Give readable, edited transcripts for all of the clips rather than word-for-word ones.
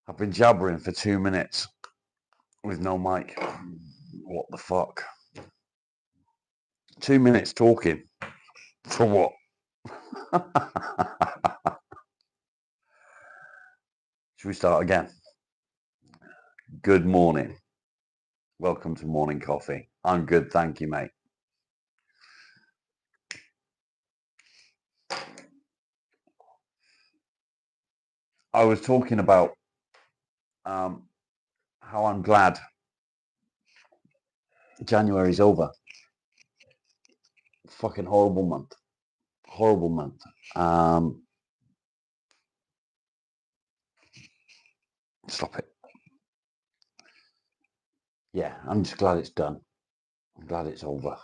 I've been jabbering for 2 minutes with no mic. What the fuck? 2 minutes talking. For what? Should we start again? Good morning. Welcome to Morning Coffee. I'm good, thank you, mate. I was talking about how I'm glad January's over. Fucking horrible month. Horrible month. Stop it. Yeah, I'm just glad it's done. I'm glad it's over.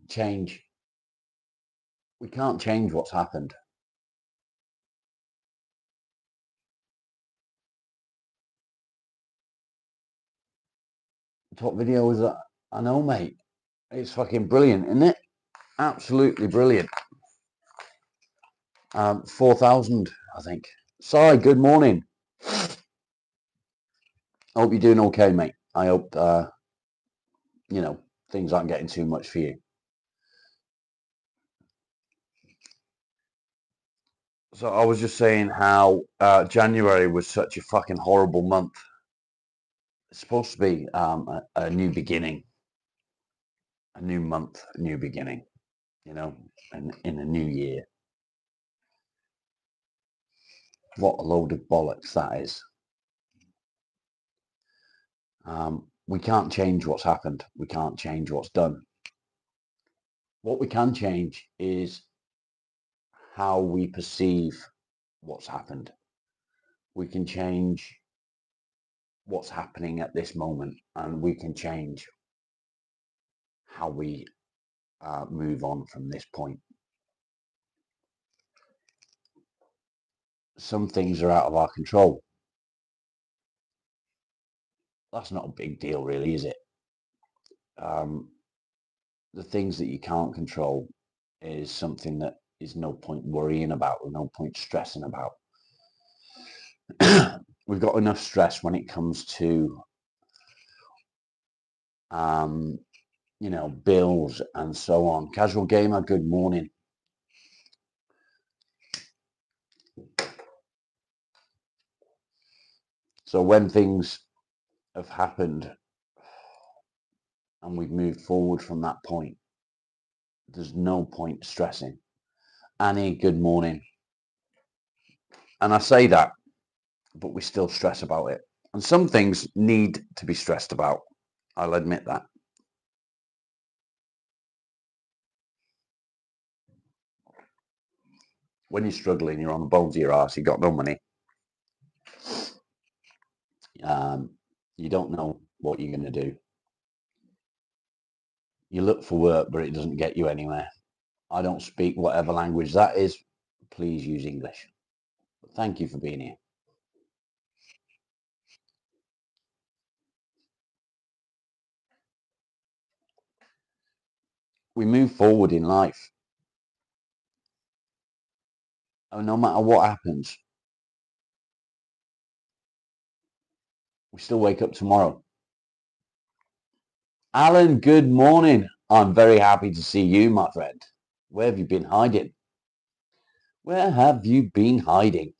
Change. We can't change what's happened. What video was that? I know, mate. It's fucking brilliant, isn't it? Absolutely brilliant. 4,000, I think. Si, good morning. I hope you're doing okay, mate. I hope, things aren't getting too much for you. So I was just saying how January was such a fucking horrible month. It's supposed to be a new beginning, a new month, a new beginning, in a new year. What a load of bollocks that is. We can't change what's happened. We can't change what's done. What we can change is how we perceive what's happened. We can change what's happening at this moment, and we can change how we move on from this point. Some things are out of our control. That's not a big deal, really, is it? The things that you can't control is something that is no point worrying about, or no point stressing about. We've got enough stress when it comes to bills and so on. Casual Gamer, good morning. So when things have happened and we've moved forward from that point, there's no point stressing. Annie, good morning. And I say that, but we still stress about it. And some things need to be stressed about. I'll admit that. When you're struggling, you're on the bones of your arse, you've got no money. You don't know what you're going to do. You look for work, but it doesn't get you anywhere. I don't speak whatever language that is. Please use English. But thank you for being here. We move forward in life. And no matter what happens, we still wake up tomorrow. Alan, good morning. I'm very happy to see you, my friend. Where have you been hiding? Where have you been hiding?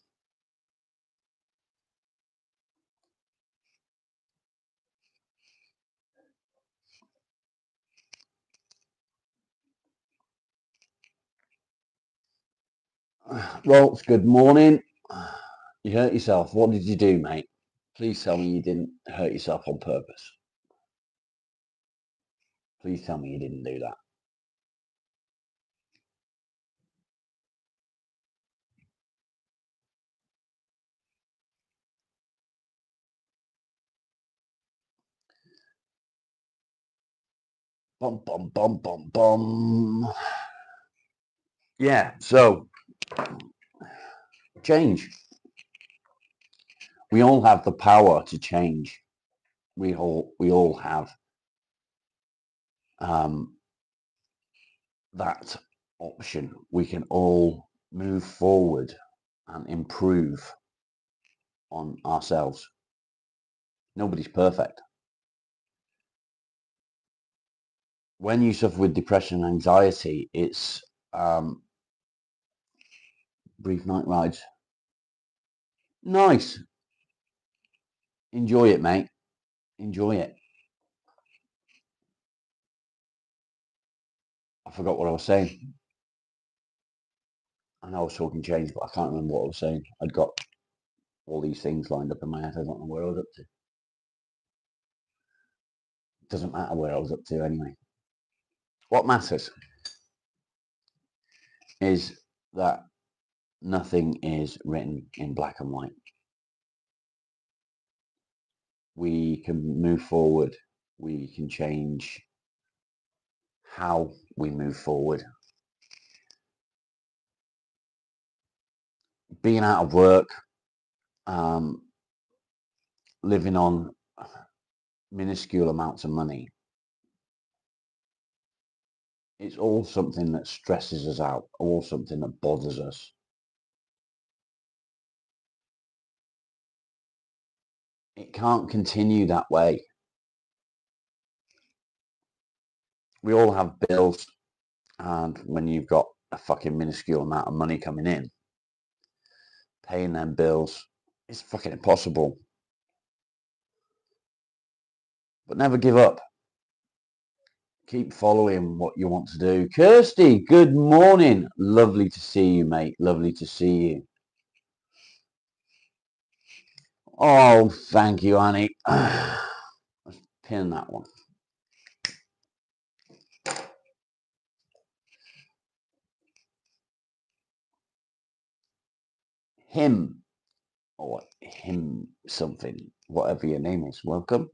Rolf, good morning. You hurt yourself. What did you do, mate? Please tell me you didn't hurt yourself on purpose. Please tell me you didn't do that. Bum, bum, bum, bum, bum. Yeah, so change. We all have the power to change. We all have that option. We can all move forward and improve on ourselves. Nobody's perfect. When you suffer with depression and anxiety, it's brief night rides. Nice. Enjoy it, mate. Enjoy it. I forgot what I was saying. I know I was talking change, but I can't remember what I was saying. I'd got all these things lined up in my head. I don't know where I was up to. It doesn't matter where I was up to anyway. What matters is that nothing is written in black and white. We can move forward. We can change how we move forward. Being out of work, living on minuscule amounts of money, it's all something that stresses us out, all something that bothers us. It can't continue that way. We all have bills, and when you've got a fucking minuscule amount of money coming in, paying them bills is fucking impossible. But never give up. Keep following what you want to do. Kirsty, good morning. Lovely to see you, mate. Lovely to see you. Oh, thank you, Annie. Let's pin that one. Him, or him something, whatever your name is. Welcome.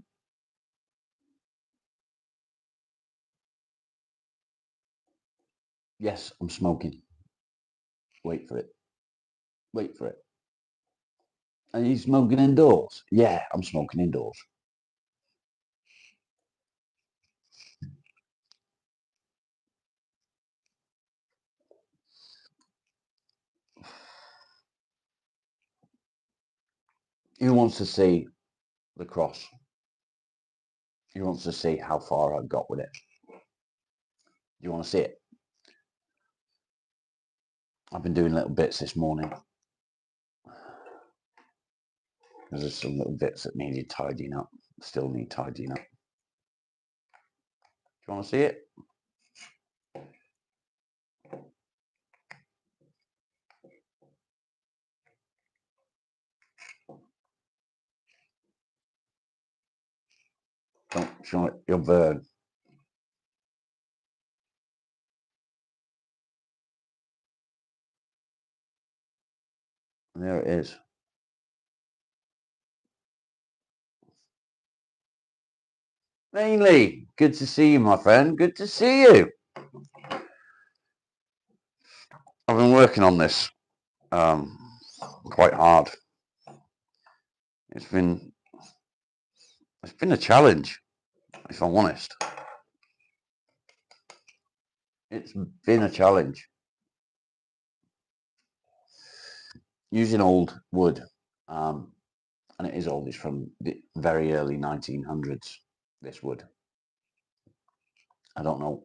Yes, I'm smoking. Wait for it. Wait for it. Are you smoking indoors? Yeah, I'm smoking indoors. Who wants to see the cross? Who wants to see how far I got with it? Do you want to see it? I've been doing little bits this morning. There's some little bits that needed tidying up. Still need tidying up. Do you want to see it? Don't show it. You'll burn. And there it is. Mainly, good to see you, my friend. Good to see you. I've been working on this quite hard. It's been a challenge, if I'm honest. It's been a challenge. Using old wood, and it is old. It's from the very early 1900s, this wood. I don't know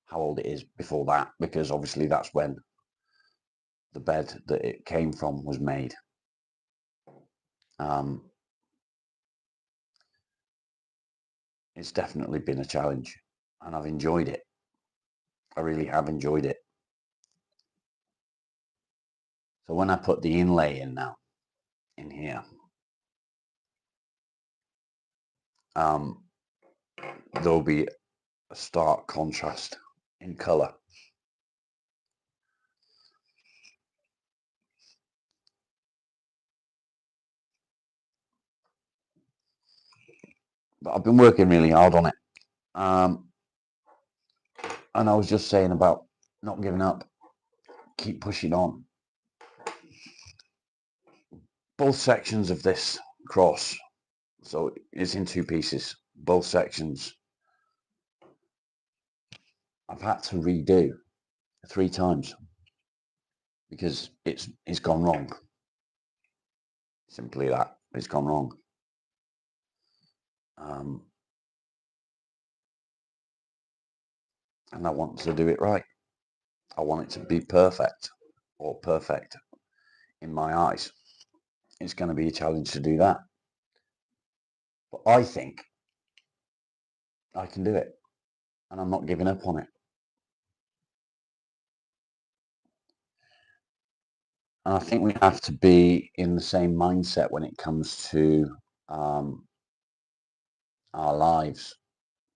how old it is before that, because obviously that's when the bed that it came from was made. It's definitely been a challenge, and I've enjoyed it. I really have enjoyed it. So when I put the inlay in now, in here, there'll be a stark contrast in colour. But I've been working really hard on it. And I was just saying about not giving up, keep pushing on. Both sections of this cross, so it's in two pieces, both sections, I've had to redo 3 times. because it's gone wrong. Simply that, it's gone wrong. And I want to do it right. I want it to be perfect, or perfect in my eyes. It's going to be a challenge to do that. But I think I can do it, and I'm not giving up on it. And I think we have to be in the same mindset when it comes to our lives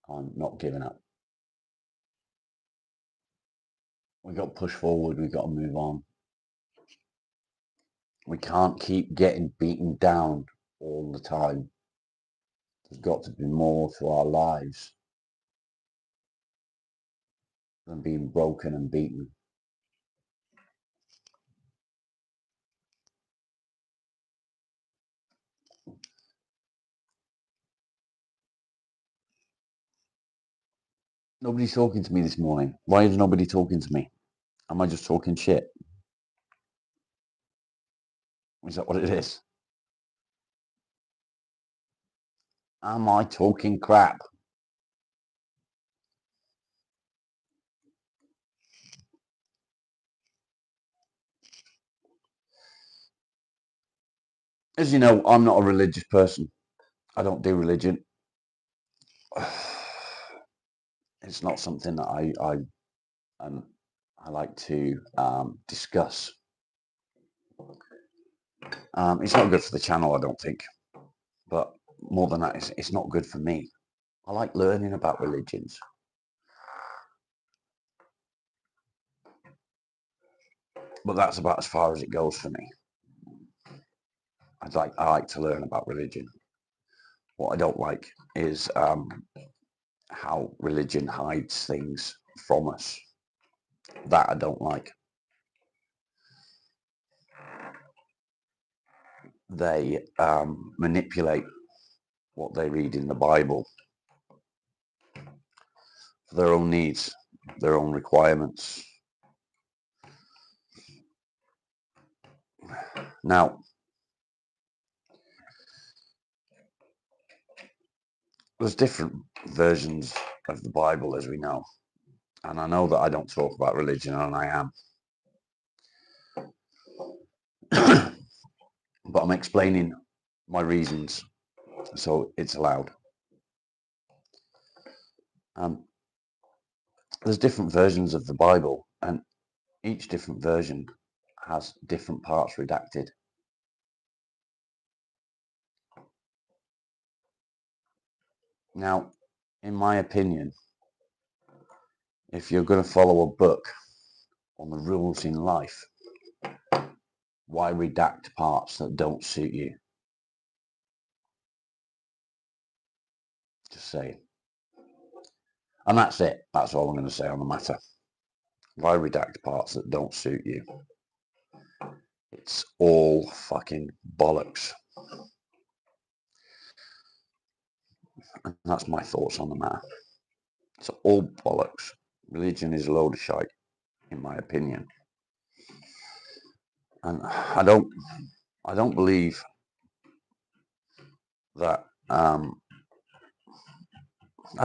on not giving up. We've got to push forward. We've got to move on. We can't keep getting beaten down all the time. There's got to be more to our lives than being broken and beaten. Nobody's talking to me this morning. Why is nobody talking to me? Am I just talking shit? Is that what it is? Am I talking crap? As you know, I'm not a religious person. I don't do religion. It's not something that I like to discuss. It's not good for the channel, I don't think. But more than that, it's not good for me. I like learning about religions. But that's about as far as it goes for me. I like to learn about religion. What I don't like is how religion hides things from us. That I don't like. They manipulate what they read in the Bible for their own needs, their own requirements. Now, there's different versions of the Bible, as we know. And I know that I don't talk about religion, and I am. But I'm explaining my reasons, so it's allowed. There's different versions of the Bible, and each different version has different parts redacted. Now, in my opinion, if you're going to follow a book on the rules in life, why redact parts that don't suit you? Just saying. And that's it. That's all I'm going to say on the matter. Why redact parts that don't suit you? It's all fucking bollocks. And that's my thoughts on the matter. It's all bollocks. Religion is a load of shite, in my opinion. And I don't believe that I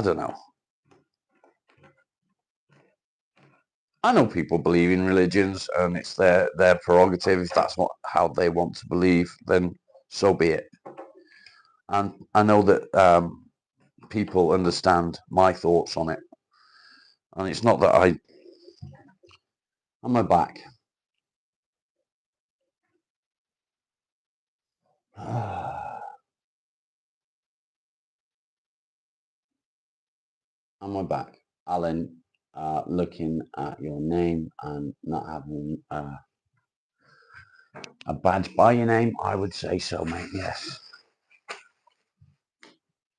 don't know. I know people believe in religions, and it's their prerogative. If that's how they want to believe, then so be it. And I know that people understand my thoughts on it, and it's not that I'm on my back. On my back, Alan. Looking at your name and not having a badge by your name, I would say so, mate. Yes.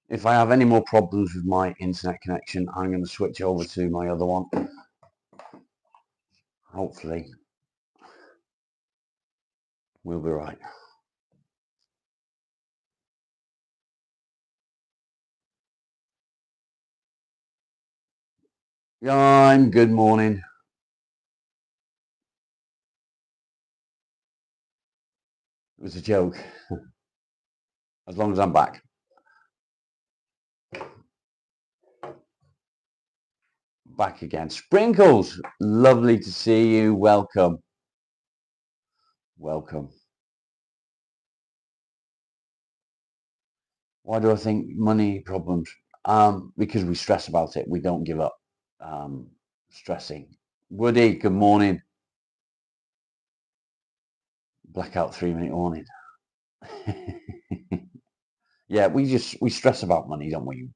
If I have any more problems with my internet connection, I'm going to switch over to my other one. Hopefully, we'll be right. Good morning. It was a joke. As long as I'm back. Back again. Sprinkles, lovely to see you. Welcome. Welcome. Why do I think money problems? Because we stress about it. We don't give up stressing. Woody, good morning. Blackout 3-minute warning. Yeah, we stress about money, don't we?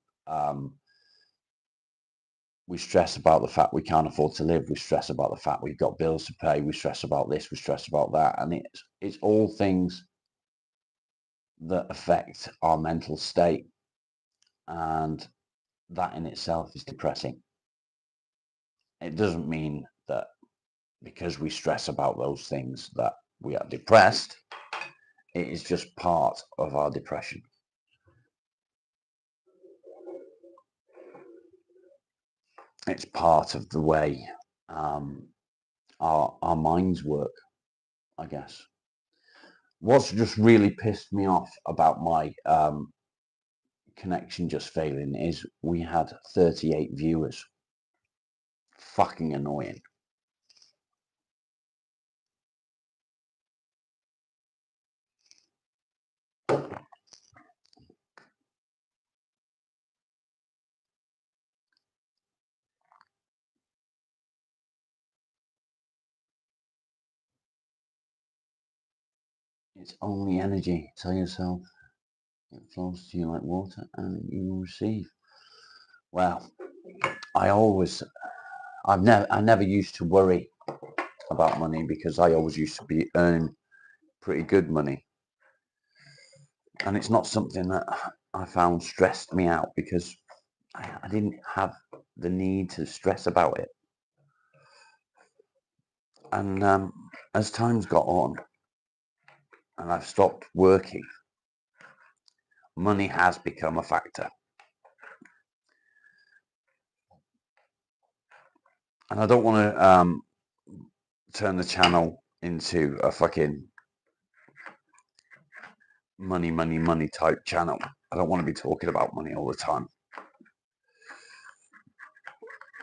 We stress about the fact we can't afford to live. We stress about the fact we've got bills to pay. We stress about this. We stress about that, and it's all things that affect our mental state, and that in itself is depressing. It doesn't mean that because we stress about those things that we are depressed. It is just part of our depression. It's part of the way our minds work, I guess. What's just really pissed me off about my connection just failing is we had 38 viewers. Fucking annoying. It's only energy. Tell yourself it flows to you like water and you will receive. Well, I never used to worry about money because I always used to be earning pretty good money. And it's not something that I found stressed me out because I didn't have the need to stress about it. And as time's got on and I've stopped working, money has become a factor. And I don't want to turn the channel into a fucking money type channel. I don't want to be talking about money all the time.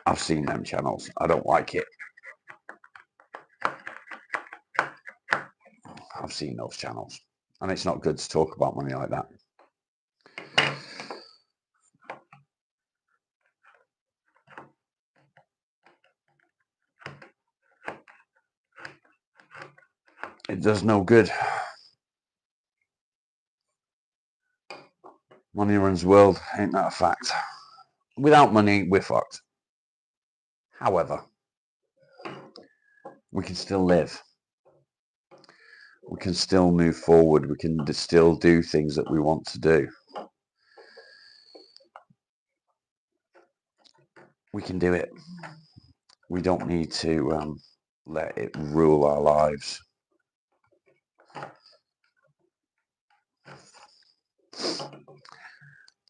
I've seen them channels. I don't like it. I've seen those channels. And it's not good to talk about money like that. It does no good. Money runs the world, ain't that a fact? Without money, we're fucked. However, we can still live. We can still move forward. We can still do things that we want to do. We can do it. We don't need to let it rule our lives.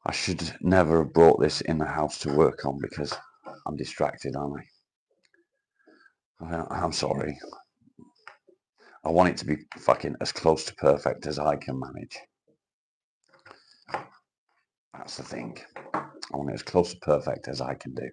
I should never have brought this in the house to work on because I'm distracted, aren't I? I'm sorry. I want it to be fucking as close to perfect as I can manage. That's the thing. I want it as close to perfect as I can do.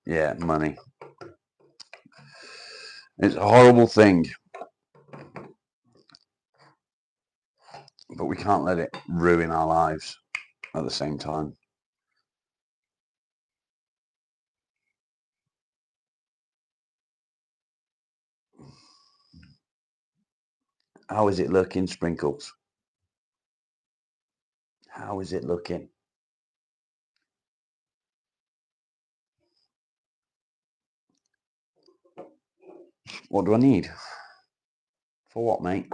Yeah, money. It's a horrible thing. But we can't let it ruin our lives at the same time. How is it looking, Sprinkles? How is it looking? What do I need? For what, mate?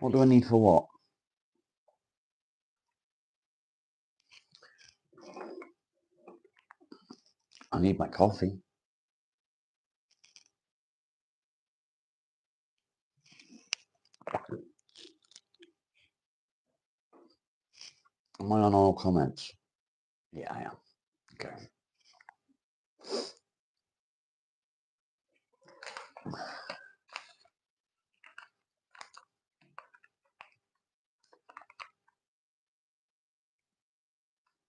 What do I need for what? I need my coffee. Am I on all comments? Yeah, I am. Okay.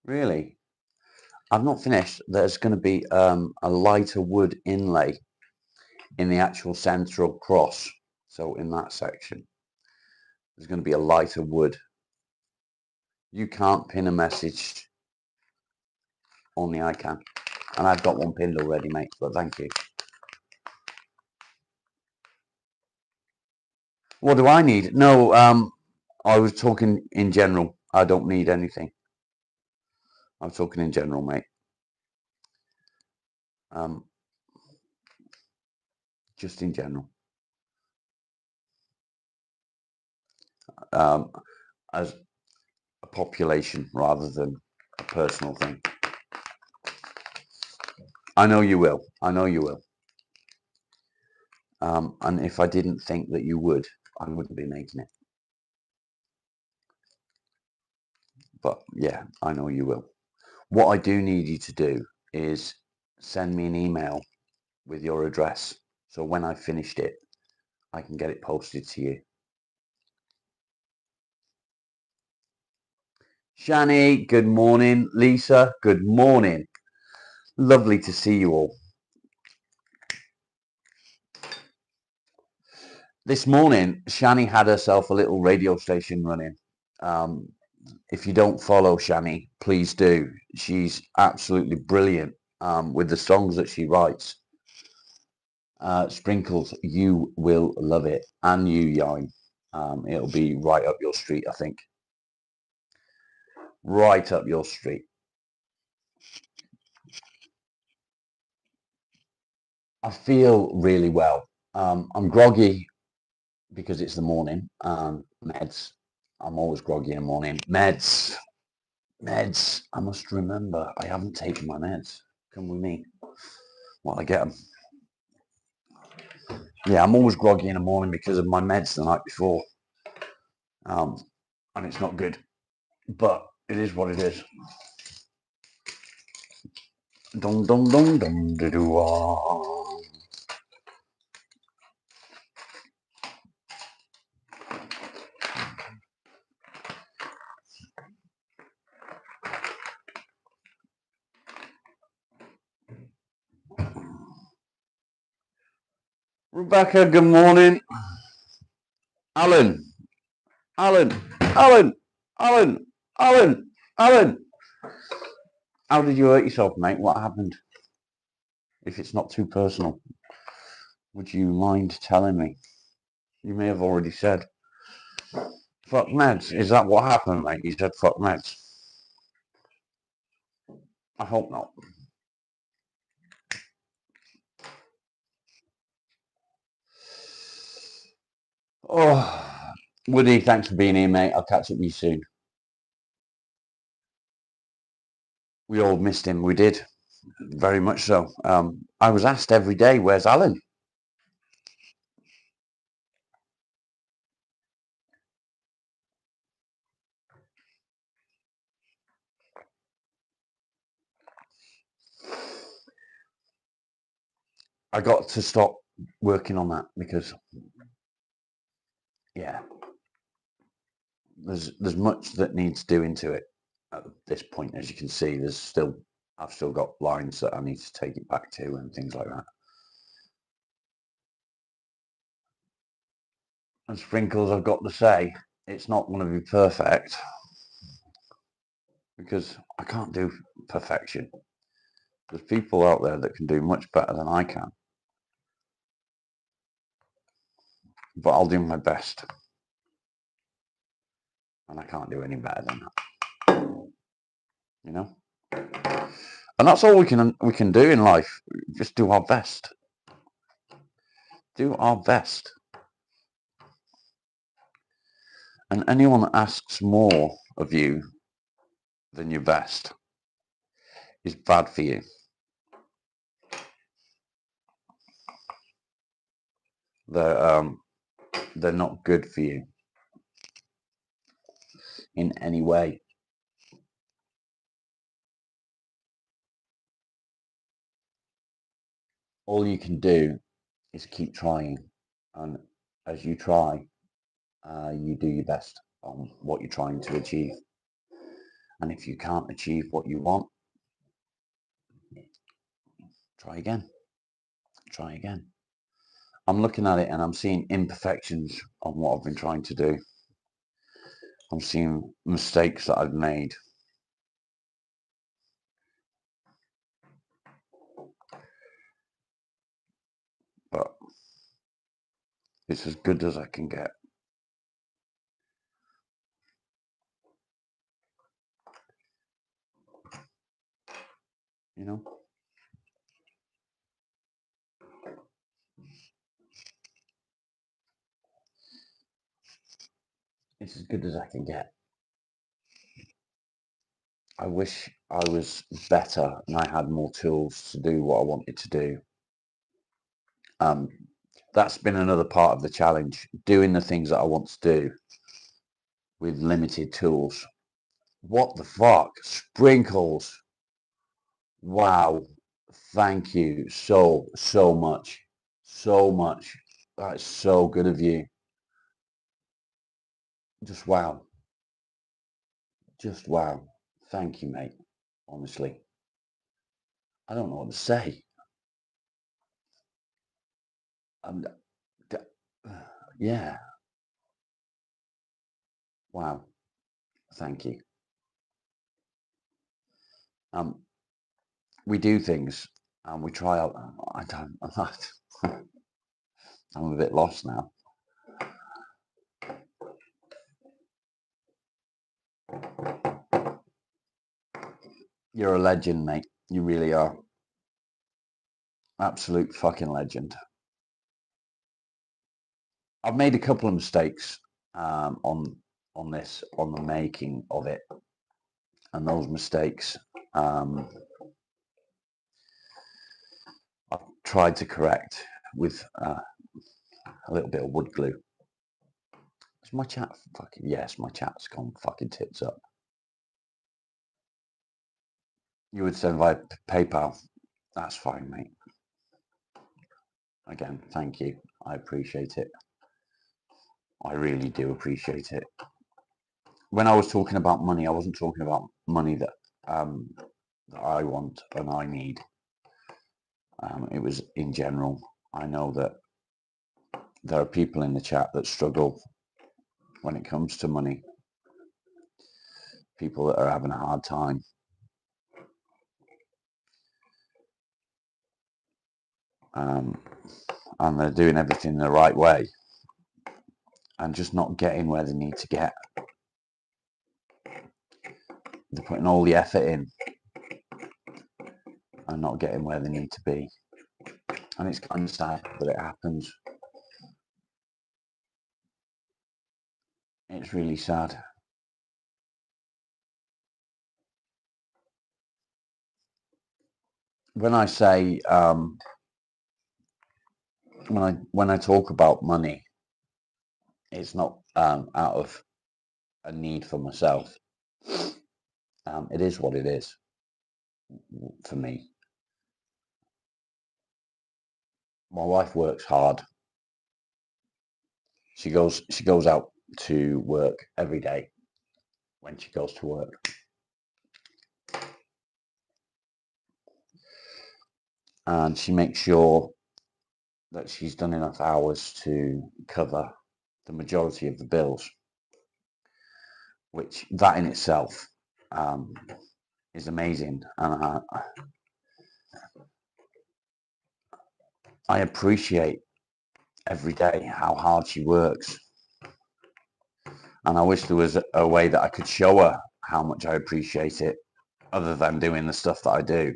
Really? I've not finished. There's going to be a lighter wood inlay in the actual central cross. So in that section, there's going to be a lighter wood. You can't pin a message. Only I can. And I've got one pinned already, mate, but thank you. What do I need? No, I was talking in general. I don't need anything. I'm talking in general, mate. Just in general. As a population rather than a personal thing. I know you will. I know you will. And if I didn't think that you would, I wouldn't be making it. But yeah, I know you will. What I do need you to do is send me an email with your address. So when I finished it, I can get it posted to you. Shani, good morning. Lisa, good morning. Lovely to see you all. This morning, Shani had herself a little radio station running. If you don't follow Shani, please do. She's absolutely brilliant with the songs that she writes. Sprinkles, you will love it. And you, Yine. It'll be right up your street, I think. Right up your street. I feel really well. I'm groggy because it's the morning. Meds. I'm always groggy in the morning. Meds. I must remember I haven't taken my meds. Come with me while I get them. Yeah, I'm always groggy in the morning because of my meds the night before. And it's not good. But it is what it is. Dum dum dum dum do do ah. Rebecca, good morning. Alan. How did you hurt yourself, mate? What happened? If it's not too personal, would you mind telling me? You may have already said. Fuck meds. Is that what happened, mate? You said fuck meds. I hope not. Oh, Woody, thanks for being here, mate. I'll catch up with you soon. We all missed him. We did. Very much so. I was asked every day, where's Alan? I got to stop working on that because, yeah, there's much that needs doing to it at this point. As you can see, I've still got lines that I need to take it back to and things like that. And Sprinkles, I've got to say, it's not going to be perfect because I can't do perfection. There's people out there that can do much better than I can. But I'll do my best. And I can't do any better than that. You know? And that's all we can do in life. Just do our best. Do our best. And anyone that asks more of you than your best is bad for you. They're not good for you in any way. All you can do is keep trying, and as you try, you do your best on what you're trying to achieve. And if you can't achieve what you want, try again. Try again. I'm looking at it and I'm seeing imperfections on what I've been trying to do. I'm seeing mistakes that I've made. But it's as good as I can get. You know? It's as good as I can get. I wish I was better and I had more tools to do what I wanted to do. That's been another part of the challenge, doing the things that I want to do with limited tools. What the fuck? Sprinkles. Wow. Thank you so much. So much. That's so good of you. Just wow. Just wow. Thank you, mate. Honestly. I don't know what to say. Yeah. Wow. Thank you. We do things and we try out. I'm a bit lost now. You're a legend, mate. You really are. Absolute fucking legend. I've made a couple of mistakes on this, on the making of it, and those mistakes I've tried to correct with a little bit of wood glue. Is my chat fucking? Yes, my chat's gone fucking tits up. You would send via PayPal. That's fine, mate. Again, thank you. I appreciate it. I really do appreciate it. When I was talking about money, I wasn't talking about money that that I want and I need. It was in general. I know that there are people in the chat that struggle when it comes to money. People that are having a hard time. And they're doing everything the right way and just not getting where they need to get. They're putting all the effort in and not getting where they need to be. And it's kind of sad that it happens. It's really sad. When I say when I talk about money, it's not out of a need for myself. It is what it is for me. My wife works hard. She goes out to work every day when she goes to work. And she makes sure that she's done enough hours to cover the majority of the bills, which that in itself is amazing. And I appreciate every day how hard she works. And I wish there was a way that I could show her how much I appreciate it other than doing the stuff that I do.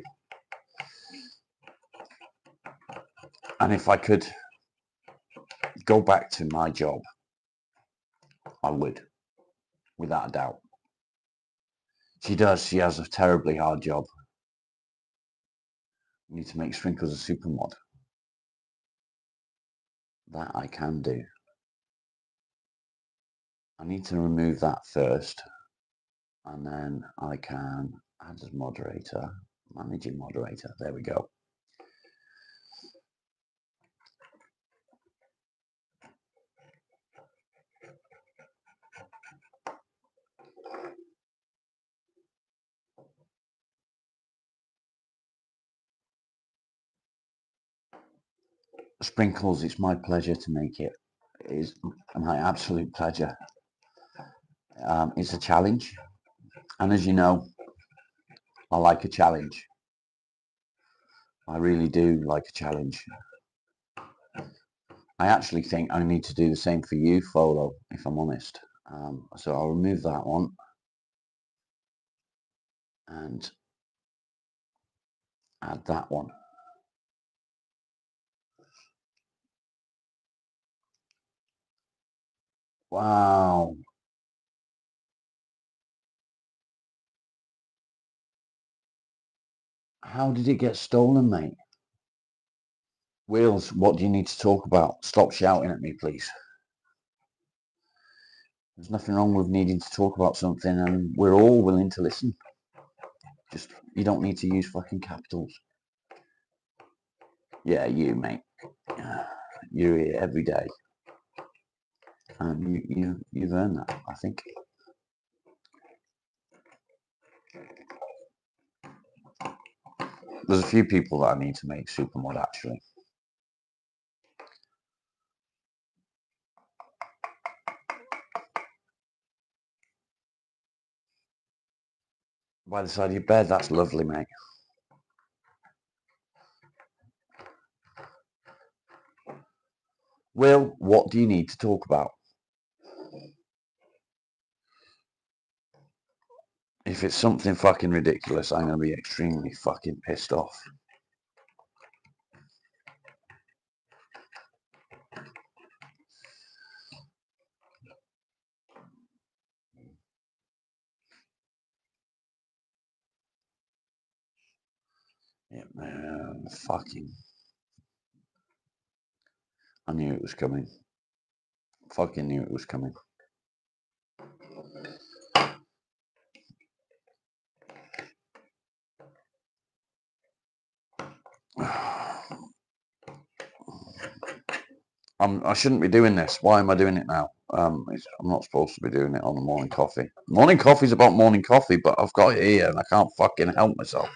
And if I could go back to my job, I would. without a doubt. She does. She has a terribly hard job. I need to make Sprinkles a super mod. That I can do. I need to remove that first, and then I can add as moderator, managing moderator. There we go. Sprinkles, it's my pleasure to make it. It is my absolute pleasure. It's a challenge, and as you know, I like a challenge. I really do like a challenge. I actually think I need to do the same for you, Folo, if I'm honest. So I'll remove that one and add that one. Wow. How did it get stolen, mate? Wheels, what do you need to talk about? Stop shouting at me, please. There's nothing wrong with needing to talk about something, and we're all willing to listen. Just, you don't need to use fucking capitals. Yeah, you, mate. You're here every day. And you've earned that, I think. There's a few people that I need to make supermod, actually. By the side of your bed, that's lovely, mate. Will, what do you need to talk about? If it's something fucking ridiculous, I'm going to be extremely fucking pissed off. Yeah, man, fucking. I knew it was coming. Fucking knew it was coming. I shouldn't be doing this. Why am I doing it now? I'm not supposed to be doing it on the morning coffee. Morning coffee's about morning coffee, but I've got it here and I can't fucking help myself.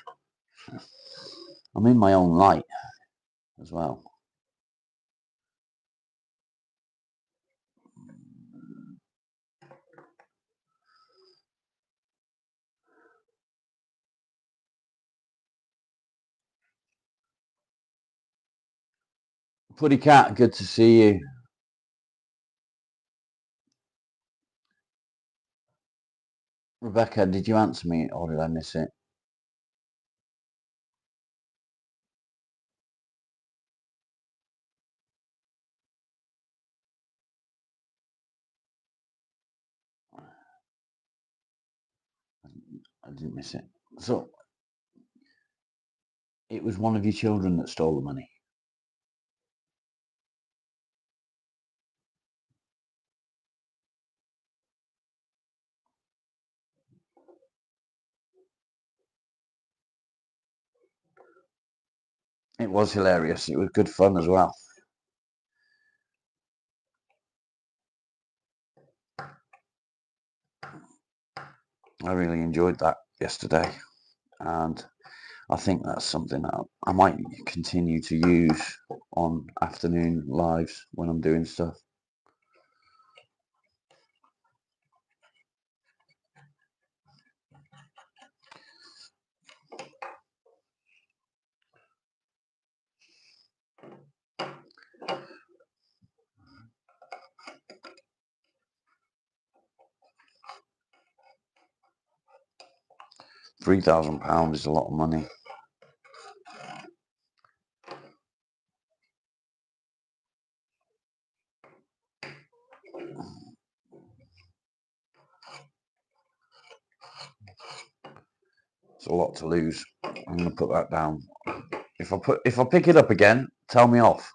I'm in my own light as well. Putty Cat, good to see you. Rebecca, did you answer me or did I miss it? I didn't miss it. So, it was one of your children that stole the money. It was hilarious. It was good fun as well. I really enjoyed that yesterday, and I think that's something that I might continue to use on afternoon lives when I'm doing stuff. £3,000 is a lot of money. It's a lot to lose. I'm going to put that down. If I pick it up again, tell me off.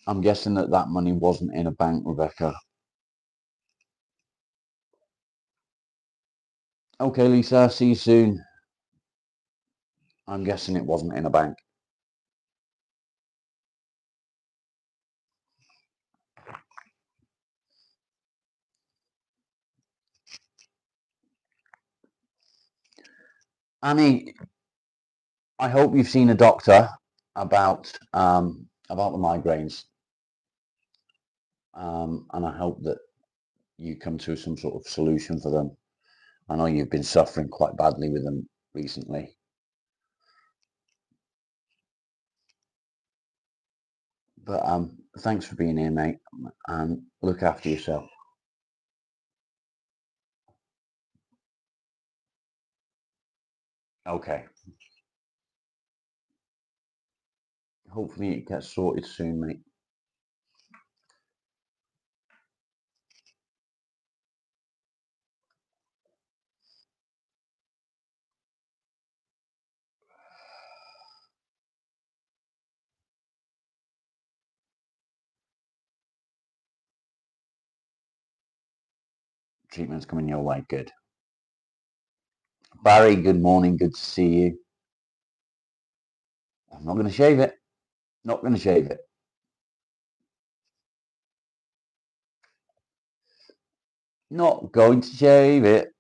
I'm guessing that money wasn't in a bank, Rebecca. Okay, Lisa, see you soon. I'm guessing it wasn't in a bank. Annie, I hope you've seen a doctor about the migraines, and I hope that you come to some sort of solution for them. I know you've been suffering quite badly with them recently. But thanks for being here, mate, and look after yourself. Okay. Hopefully it gets sorted soon, mate. Treatment's coming your way. Good. Barry, good morning. Good to see you. I'm not going to shave it. Not going to shave it. Not going to shave it.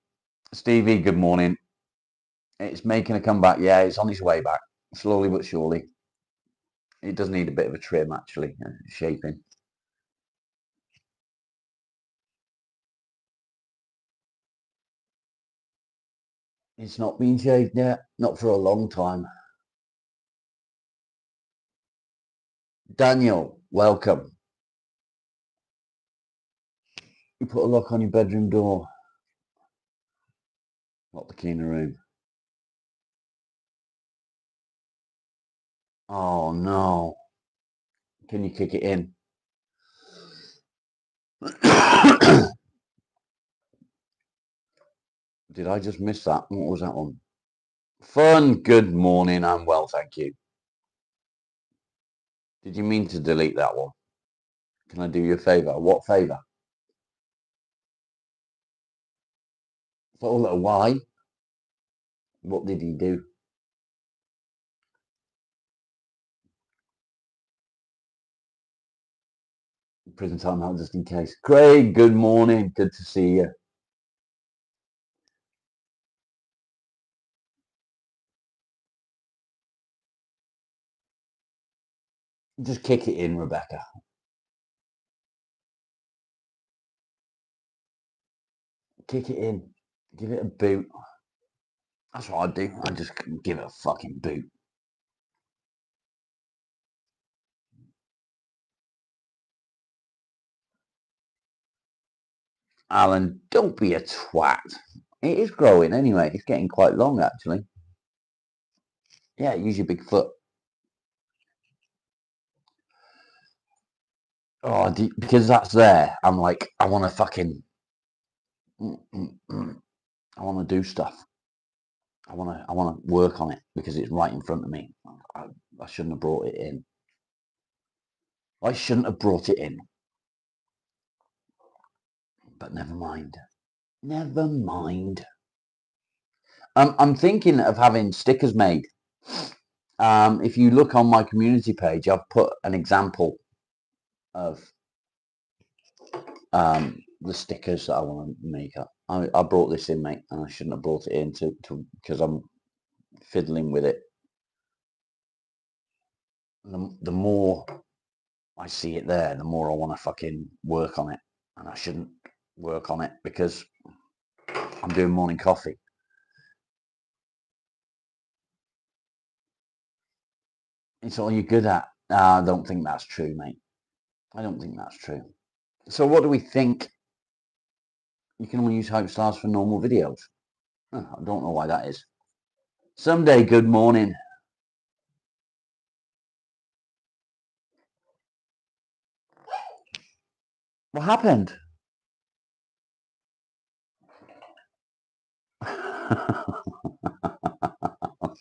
Stevie, good morning. It's making a comeback. Yeah, it's on its way back. Slowly but surely. It does need a bit of a trim, actually, shaping. It's not been shaved yet. Not for a long time. Daniel, welcome. You put a lock on your bedroom door. Lock the key in the room. Oh, no. Can you kick it in? Did I just miss that? What was that one? Fun, good morning. I'm well, thank you. Did you mean to delete that one? Can I do you a favour? What favour? Oh, why? What did he do? Prison time out just in case. Craig, good morning. Good to see you. Just kick it in, Rebecca. Kick it in. Give it a boot. That's what I do. I just give it a fucking boot. Alan, don't be a twat. It is growing anyway. It's getting quite long, actually. Yeah, use your big foot. Oh, because that's there. I'm like, I want to fucking... I want to do stuff. I want to work on it because it's right in front of me. I shouldn't have brought it in. I shouldn't have brought it in. But never mind. Never mind. I'm thinking of having stickers made. If you look on my community page, I've put an example of the stickers that I want to make up. I brought this in, mate, and I shouldn't have brought it in because I'm fiddling with it. The more I see it there, the more I want to fucking work on it, and I shouldn't work on it because I'm doing morning coffee. It's all you're good at. I don't think that's true, mate. I don't think that's true. So what do we think? You can only use Hope Stars for normal videos. I don't know why that is. Someday, good morning. What happened?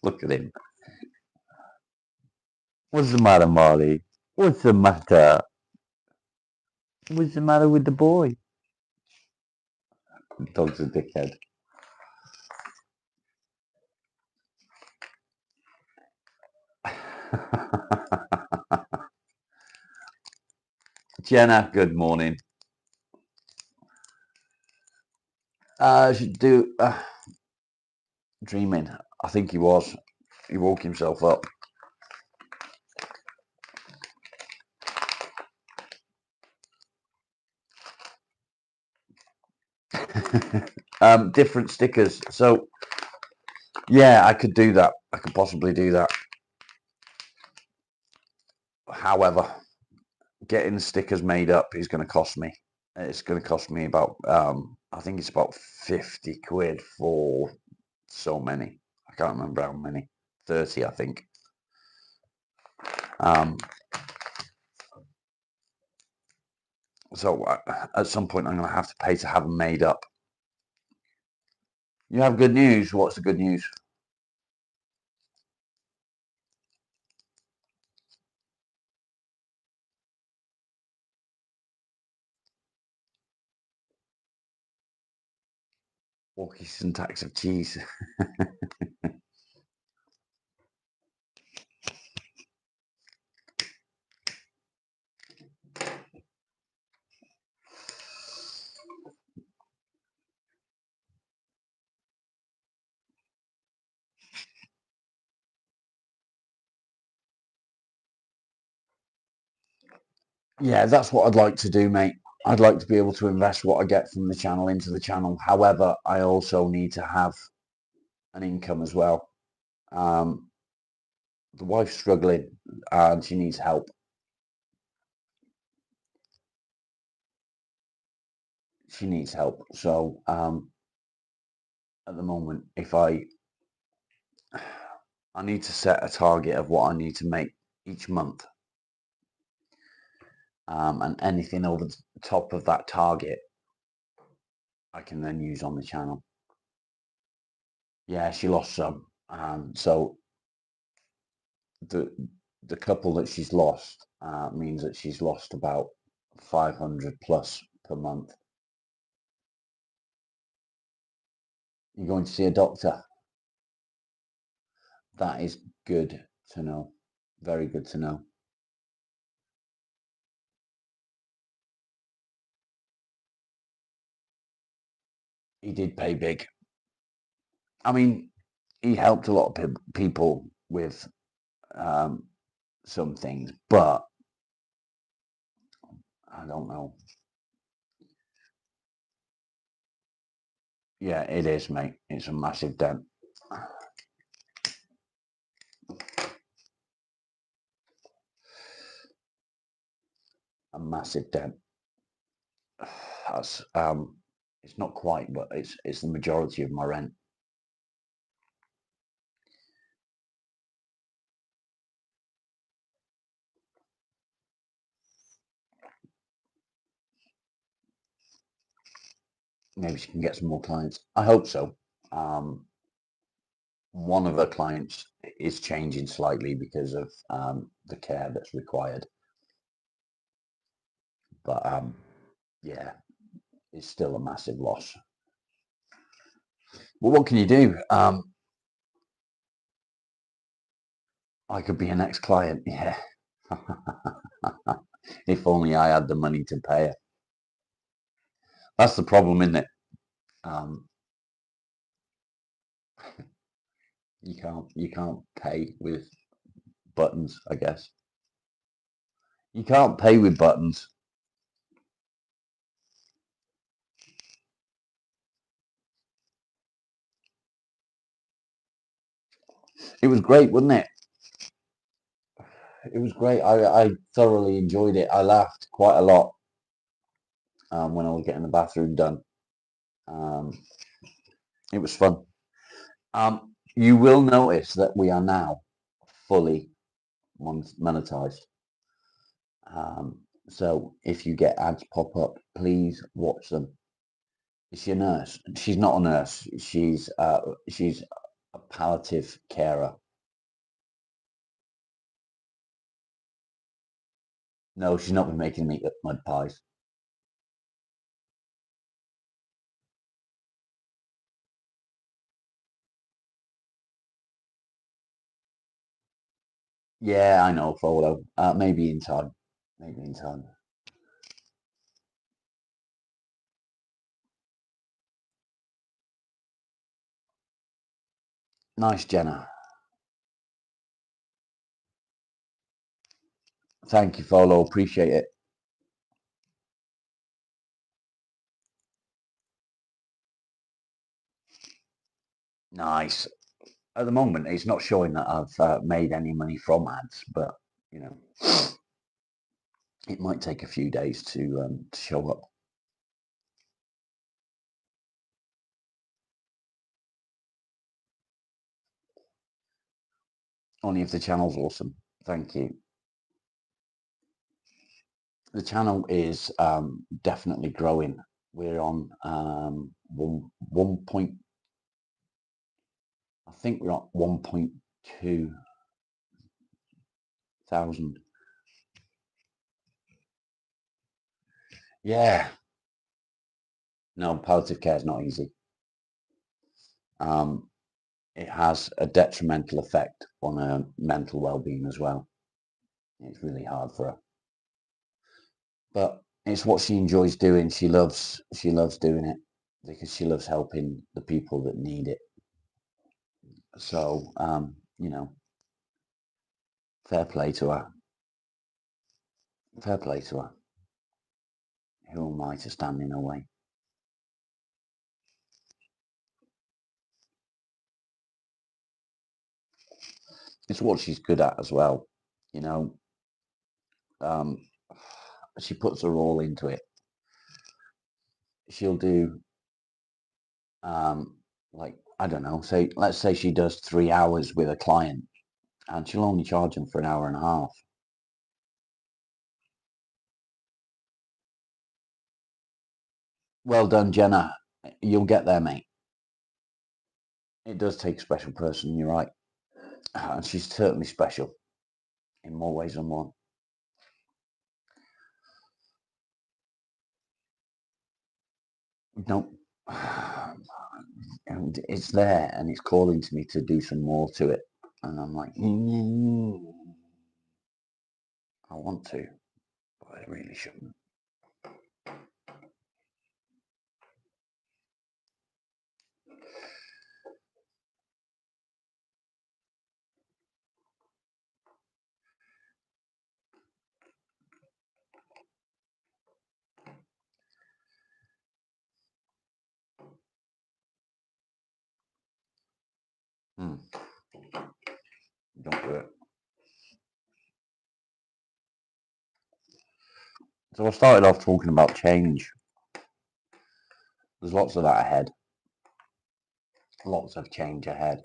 Look at him. What's the matter, Marley? What's the matter? What's the matter with the boy? The dog's a dickhead. Jenna, good morning. Should do dreaming. I think he was. He woke himself up. Different stickers. So yeah, I could do that. I could possibly do that. However, getting the stickers made up is going to cost me. It's going to cost me about, I think it's about 50 quid for so many. I can't remember how many. 30, I think. So at some point, I'm going to have to pay to have them made up. You have good news. What's the good news? Walkie syntax of cheese. Yeah, that's what I'd like to do, mate. I'd like to be able to invest what I get from the channel into the channel. However, I also need to have an income as well. The wife's struggling and she needs help. She needs help. So at the moment, if I need to set a target of what I need to make each month, and anything over the top of that target, I can then use on the channel. Yeah, she lost some. So the couple that she's lost means that she's lost about 500 plus per month. You're going to see a doctor. That is good to know. Very good to know. He did pay big. I mean, he helped a lot of people with some things, but I don't know. Yeah, it is, mate. It's a massive dent. A massive dent. That's it's not quite, but it's the majority of my rent. Maybe she can get some more clients. I hope so. One of her clients is changing slightly because of the care that's required. But yeah, it's still a massive loss. Well, what can you do? I could be an ex-client, yeah. If only I had the money to pay her. That's the problem, isn't it? You can't pay with buttons, I guess. You can't pay with buttons. It was great, wasn't it? It was great. I thoroughly enjoyed it. I laughed quite a lot when I was getting the bathroom done. It was fun. You will notice that we are now fully monetized. So if you get ads pop up, please watch them. Is she a nurse? She's not a nurse. She's a palliative carer. No, she's not been making me mud pies. Yeah, I know, Frollo. Maybe in time. Maybe in time. Nice, Jenna. Thank you, Frollo. Appreciate it. Nice. At the moment, it's not showing that I've made any money from ads, but you know, it might take a few days to show up. Only if the channel's awesome. Thank you. The channel is definitely growing. We're on one point. I think we're at 1.2 thousand. Yeah. No, palliative care is not easy. Um, it has a detrimental effect on her mental well-being as well. It's really hard for her, but it's what she enjoys doing. She loves doing it because she loves helping the people that need it. So fair play to her. Fair play to her. Who am I to stand in her way? It's what she's good at as well. You know, um, she puts her all into it. She'll do like I don't know, say let's say she does 3 hours with a client, and she'll only charge them for an hour and a half. Well done, Jenna. You'll get there, mate. It does take a special person. You're right, and she's certainly special in more ways than one. Nope. And it's there, and it's calling to me to do some more to it, and I'm like, I want to, but I really shouldn't. Hmm. Don't do it. So I started off talking about change. There's lots of that ahead. Lots of change ahead.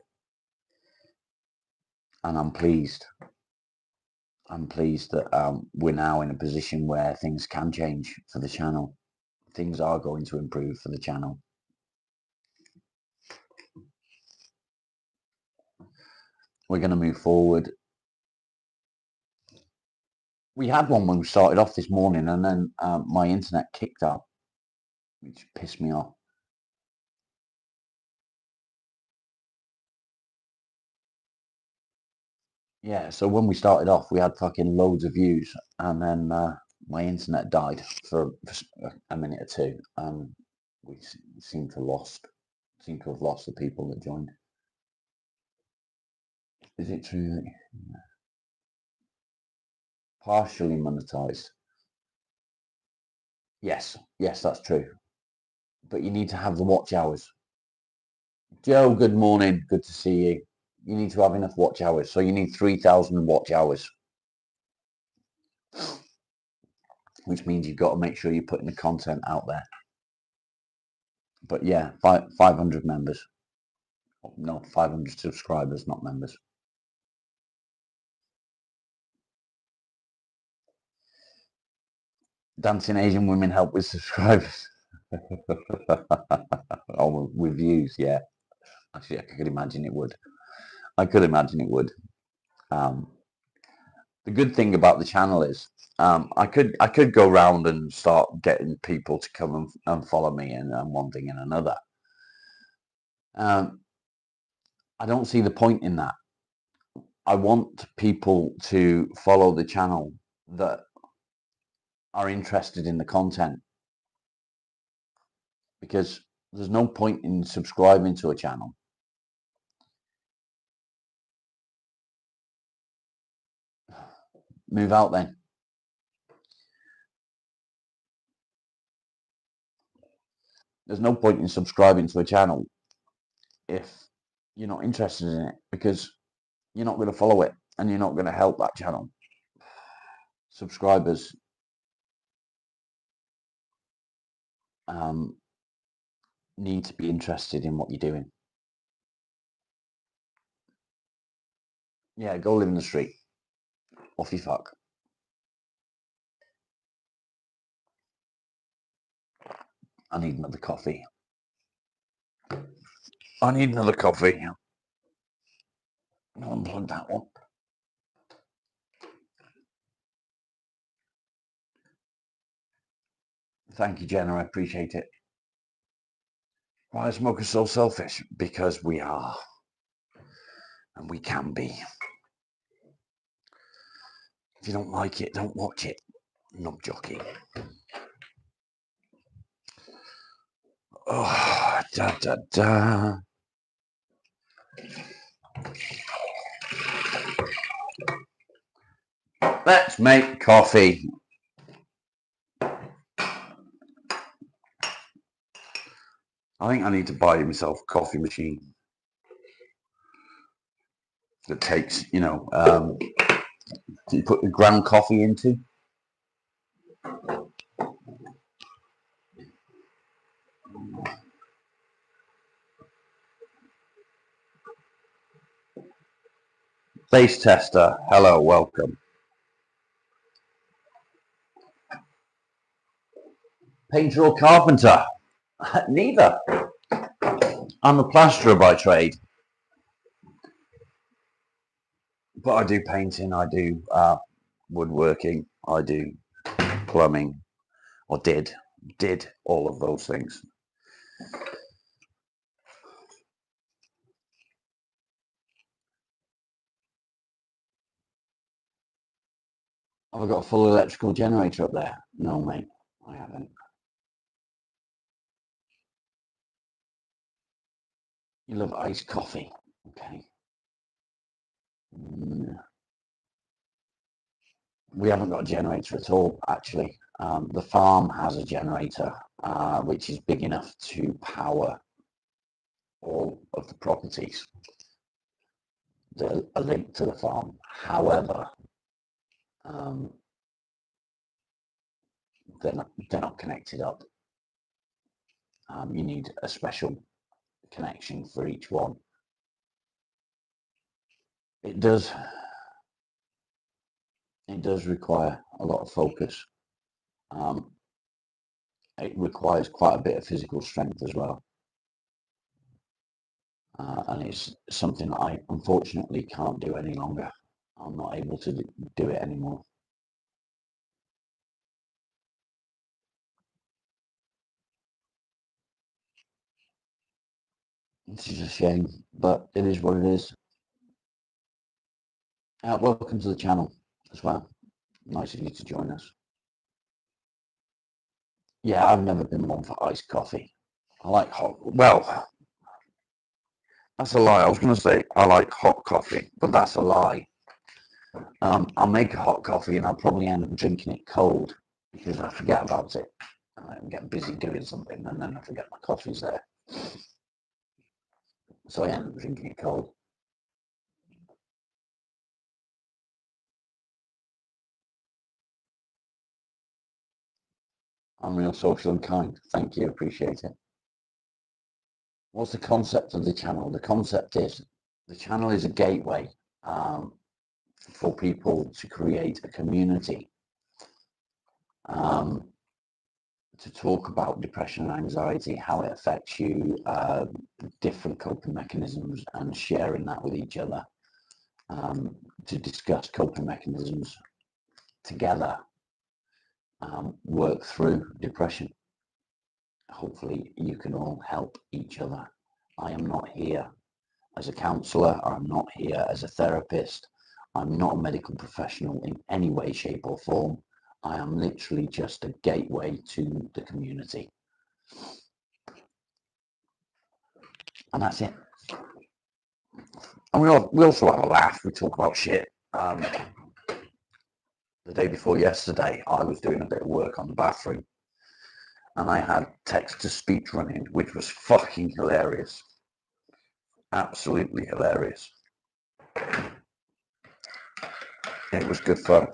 And I'm pleased. I'm pleased that we're now in a position where things can change for the channel. Things are going to improve for the channel. We're going to move forward. We had one when we started off this morning, and then my internet kicked out, which pissed me off. Yeah, so when we started off, we had fucking loads of views, and then my internet died for a minute or two, and we seem to have lost the people that joined. Is it true that partially monetized? Yes, yes, that's true. But you need to have the watch hours. Joe, good morning. Good to see you. You need to have enough watch hours. So you need 3,000 watch hours, which means you've got to make sure you're putting the content out there. But yeah, 500 members. No, 500 subscribers, not members. Dancing Asian women help with subscribers. Oh, with views, yeah. Actually, I could imagine it would. I could imagine it would. The good thing about the channel is I could go round and start getting people to come and follow me and one thing and another. I don't see the point in that. I want people to follow the channel that are interested in the content, because there's no point in subscribing to a channel move out then. There's no point in subscribing to a channel if you're not interested in it, because you're not going to follow it and you're not going to help that channel. Subscribers need to be interested in what you're doing. Yeah, go live in the street. Off you fuck. I need another coffee. I need another coffee. I'll unplug that one. Thank you, Jenna. I appreciate it. Why are smokers so selfish? Because we are. And we can be. If you don't like it, don't watch it. Knob jockey. Oh, da da da. Let's make coffee. I think I need to buy myself a coffee machine that takes, you put the ground coffee into. Base tester, hello, welcome. Painter or carpenter? Neither. I'm a plasterer by trade. But I do painting, I do woodworking, I do plumbing, or did all of those things. Have I got a full electrical generator up there? No, mate, I haven't. You love iced coffee, okay. We haven't got a generator at all, actually. The farm has a generator, which is big enough to power all of the properties that are linked to the farm. However, they're not connected up. You need a special connection for each one. It does require a lot of focus. It requires quite a bit of physical strength as well. And it's something that I unfortunately can't do any longer. I'm not able to do it anymore. This is a shame, but it is what it is. Welcome to the channel as well. Nice of you to join us. Yeah, I've never been one for iced coffee. I like hot. Well, that's a lie. I was going to say I like hot coffee, but that's a lie. I'll make a hot coffee and I'll probably end up drinking it cold because I forget about it. I get busy doing something and then I forget my coffee's there. So I end up drinking it cold. I'm real social and kind. Thank you. Appreciate it. What's the concept of the channel? The concept is the channel is a gateway for people to create a community to talk about depression and anxiety, how it affects you, different coping mechanisms, and sharing that with each other, to discuss coping mechanisms together, work through depression. Hopefully you can all help each other. I am not here as a counsellor, or I'm not here as a therapist. I'm not a medical professional in any way, shape or form. I am literally just a gateway to the community. And that's it. And we also have a laugh. We talk about shit. The day before yesterday, I was doing a bit of work on the bathroom, and I had text-to-speech running, which was fucking hilarious. Absolutely hilarious. It was good fun.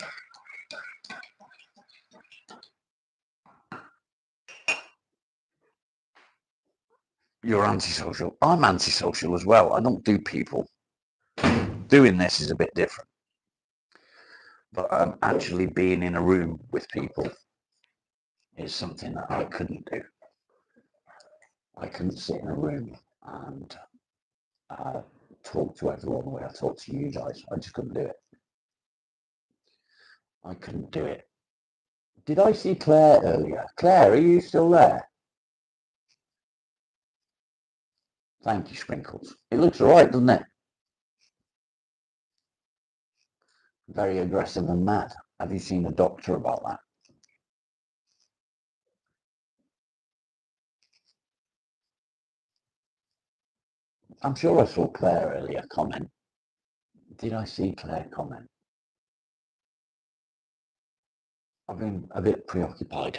You're antisocial. I'm antisocial as well. I don't do people. Doing this is a bit different. But actually being in a room with people is something that I couldn't do. I couldn't sit in a room and talk to everyone the way I talk to you guys. I just couldn't do it. I couldn't do it. Did I see Claire earlier? Claire, are you still there? Thank you, Sprinkles. It looks all right, doesn't it? Very aggressive and mad. Have you seen a doctor about that? I'm sure I saw Claire earlier comment. Did I see Claire comment? I've been a bit preoccupied,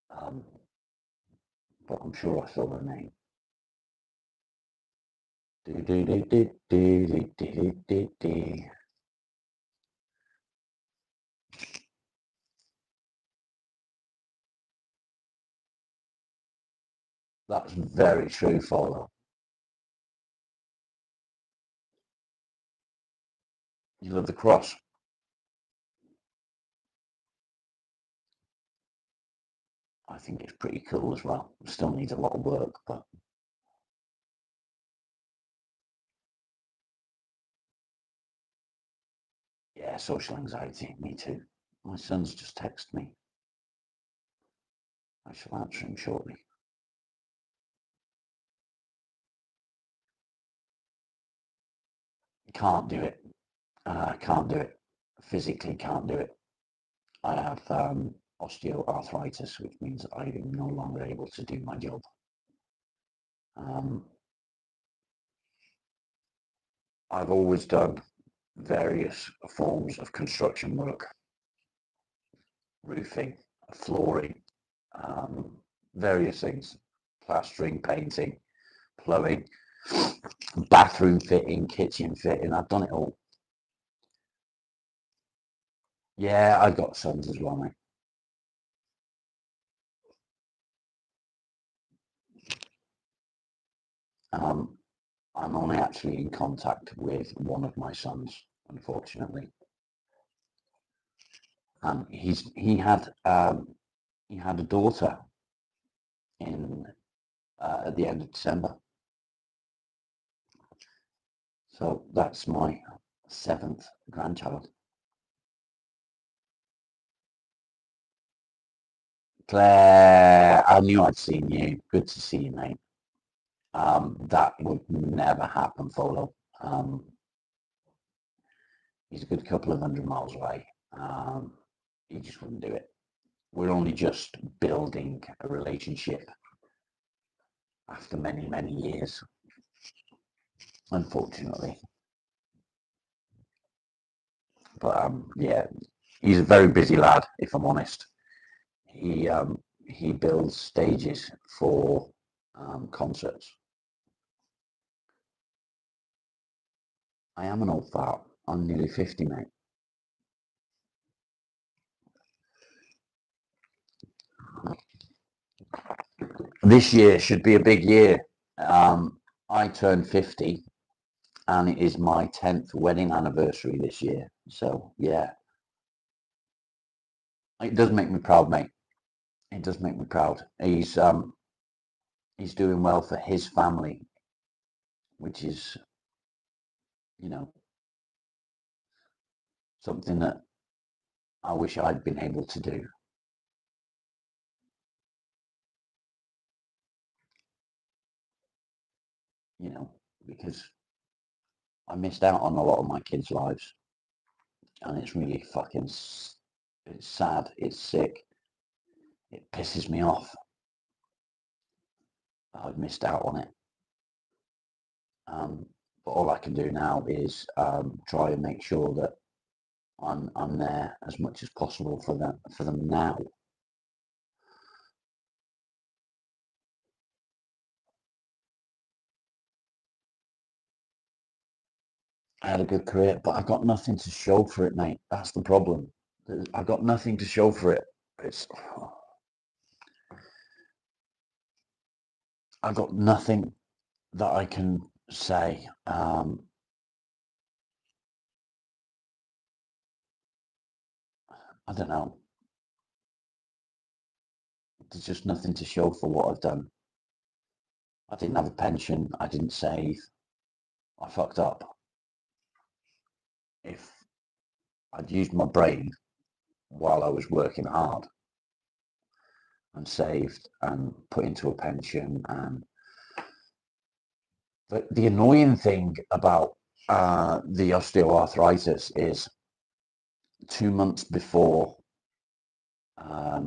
but I'm sure I saw her name. That's very true, Follow. You love the cross. I think it's pretty cool as well. Still needs a lot of work, but yeah, social anxiety, me too. My son's just texted me. I shall answer him shortly. Can't do it. Can't do it. Physically can't do it. I have osteoarthritis, which means I am no longer able to do my job. I've always done various forms of construction work, roofing, flooring, various things, plastering, painting, plumbing, bathroom fitting, kitchen fitting. I've done it all. Yeah, I've got sons as well, mate. I'm only actually in contact with one of my sons, unfortunately. He had a daughter in at the end of December. So that's my 7th grandchild. Claire, I knew I'd seen you. Good to see you, mate. That would never happen, Folo. He's a good couple of 100 miles away. He just wouldn't do it. We're only just building a relationship after many, many years, unfortunately. But yeah, he's a very busy lad, if I'm honest. He builds stages for concerts. I am an old fart. I'm nearly 50, mate. This year should be a big year. I turned 50 and it is my 10th wedding anniversary this year. So yeah, It does make me proud, mate. It does make me proud. He's doing well for his family, which is, you know, something that I wish I'd been able to do. You know, because I missed out on a lot of my kids' lives, and it's really fucking, it's sad, it's sick, it pisses me off. I've missed out on it. But all I can do now is try and make sure that I'm there as much as possible for them now. I had a good career, but I've got nothing to show for it, mate. That's the problem. I've got nothing to show for it. It's I've got nothing that I can say. I don't know. There's just nothing to show for what I've done. I didn't have a pension. I didn't save. I fucked up. If I'd used my brain while I was working hard and saved and put into a pension, and the annoying thing about the osteoarthritis is 2 months before I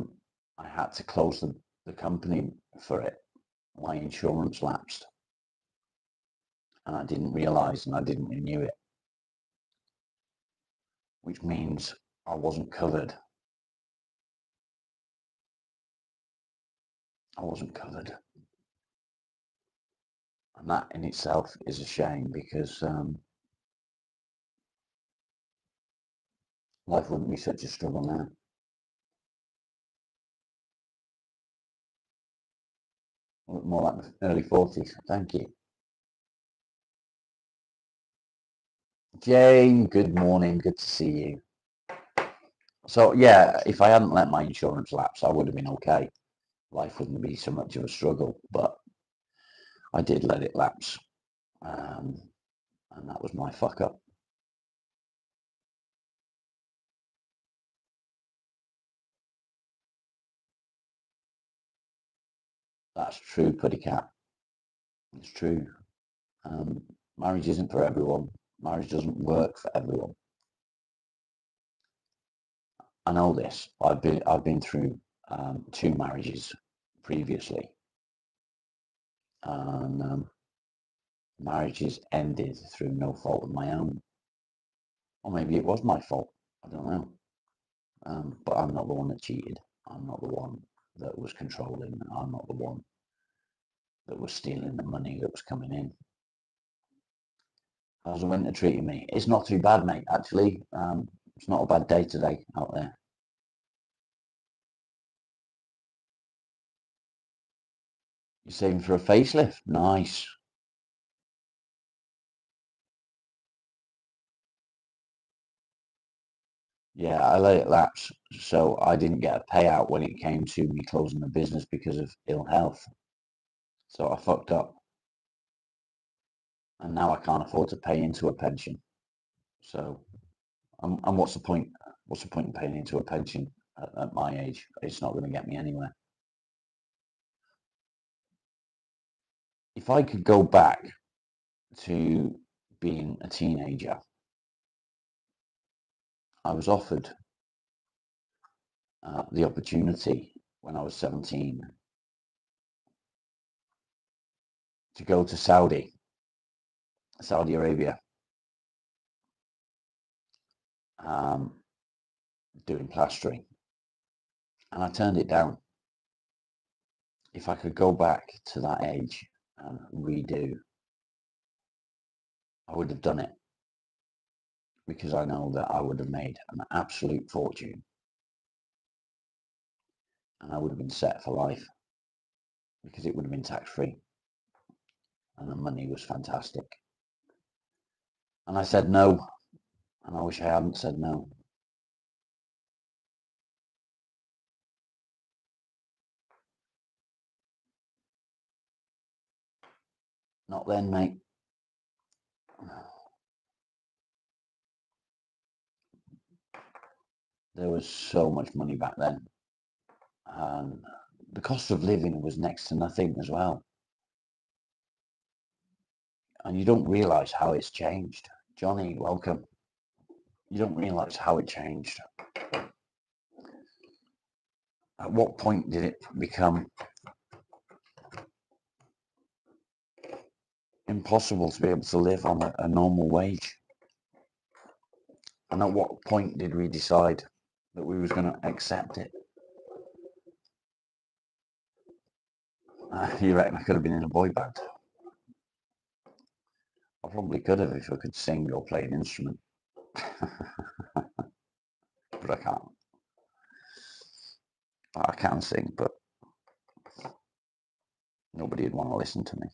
had to close the company for it, my insurance lapsed, and I didn't realise, and I didn't renew it, which means I wasn't covered. I wasn't covered. And that in itself is a shame, because life wouldn't be such a struggle now. More like the early 40s. Thank you. Jane, good morning. Good to see you. So yeah, if I hadn't let my insurance lapse, I would have been okay. Life wouldn't be so much of a struggle, but I did let it lapse. And that was my fuck up. That's true, Putty Cat. It's true. Marriage isn't for everyone. Marriage doesn't work for everyone. I know this. I've been through 2 marriages previously, and marriages ended through no fault of my own, or maybe it was my fault. I don't know. But I'm not the one that cheated. I'm not the one that was controlling. I'm not the one that was stealing the money that was coming in. How's the winter treating me? It's not too bad, mate. Actually, it's not a bad day today out there. You're saving for a facelift? Nice. Yeah, I let it lapse, so I didn't get a payout when it came to me closing the business because of ill health. So I fucked up, and now I can't afford to pay into a pension. So, and what's the point? What's the point in paying into a pension at my age? It's not going to get me anywhere. If I could go back to being a teenager, I was offered the opportunity when I was 17 to go to Saudi Arabia, um, doing plastering, and I turned it down. If I could go back to that age and redo, I would have done it, because I know that I would have made an absolute fortune, and I would have been set for life, because it would have been tax free and the money was fantastic. And I said no, and I wish I hadn't said no. Not then, mate. There was so much money back then. And the cost of living was next to nothing as well. And you don't realise how it's changed. Johnny, welcome. You don't realise how it changed. At what point did it become impossible to be able to live on a normal wage? And at what point did we decide that we was going to accept it? You reckon I could have been in a boy band? I probably could have if I could sing or play an instrument. But I can't. I can sing, but nobody would want to listen to me.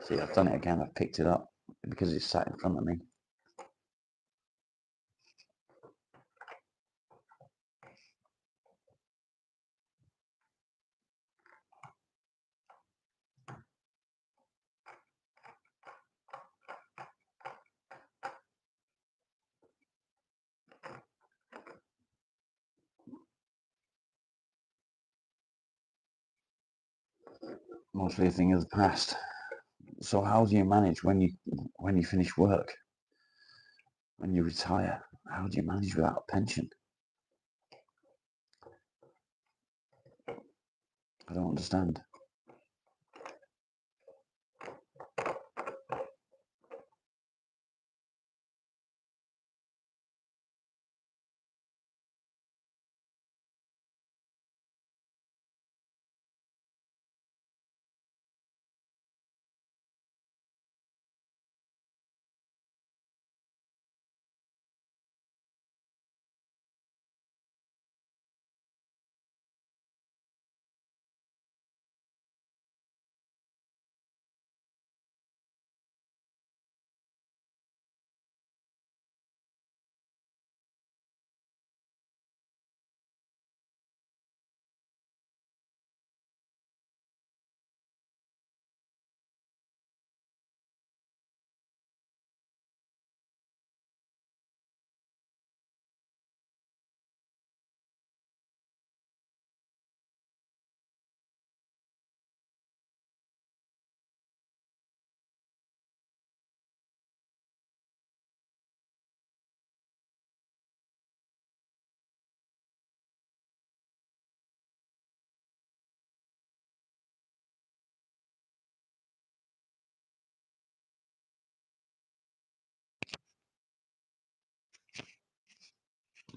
See, I've done it again. I've picked it up because it's sat in front of me. Mostly a thing of the past. So how do you manage when you finish work? When you retire? How do you manage without a pension? I don't understand.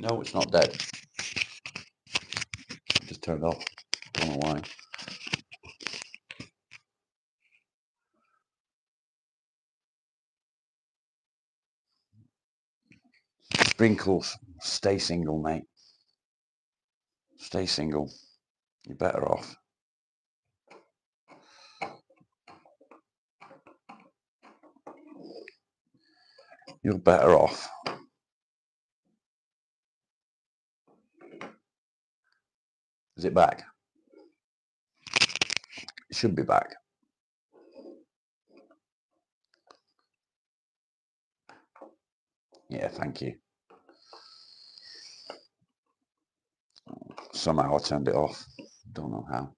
No, it's not dead. It just turned off. Don't know why. Sprinkles, stay single, mate. Stay single. You're better off. You're better off. Is it back? It should be back. Yeah, thank you. Somehow I turned it off. Don't know how.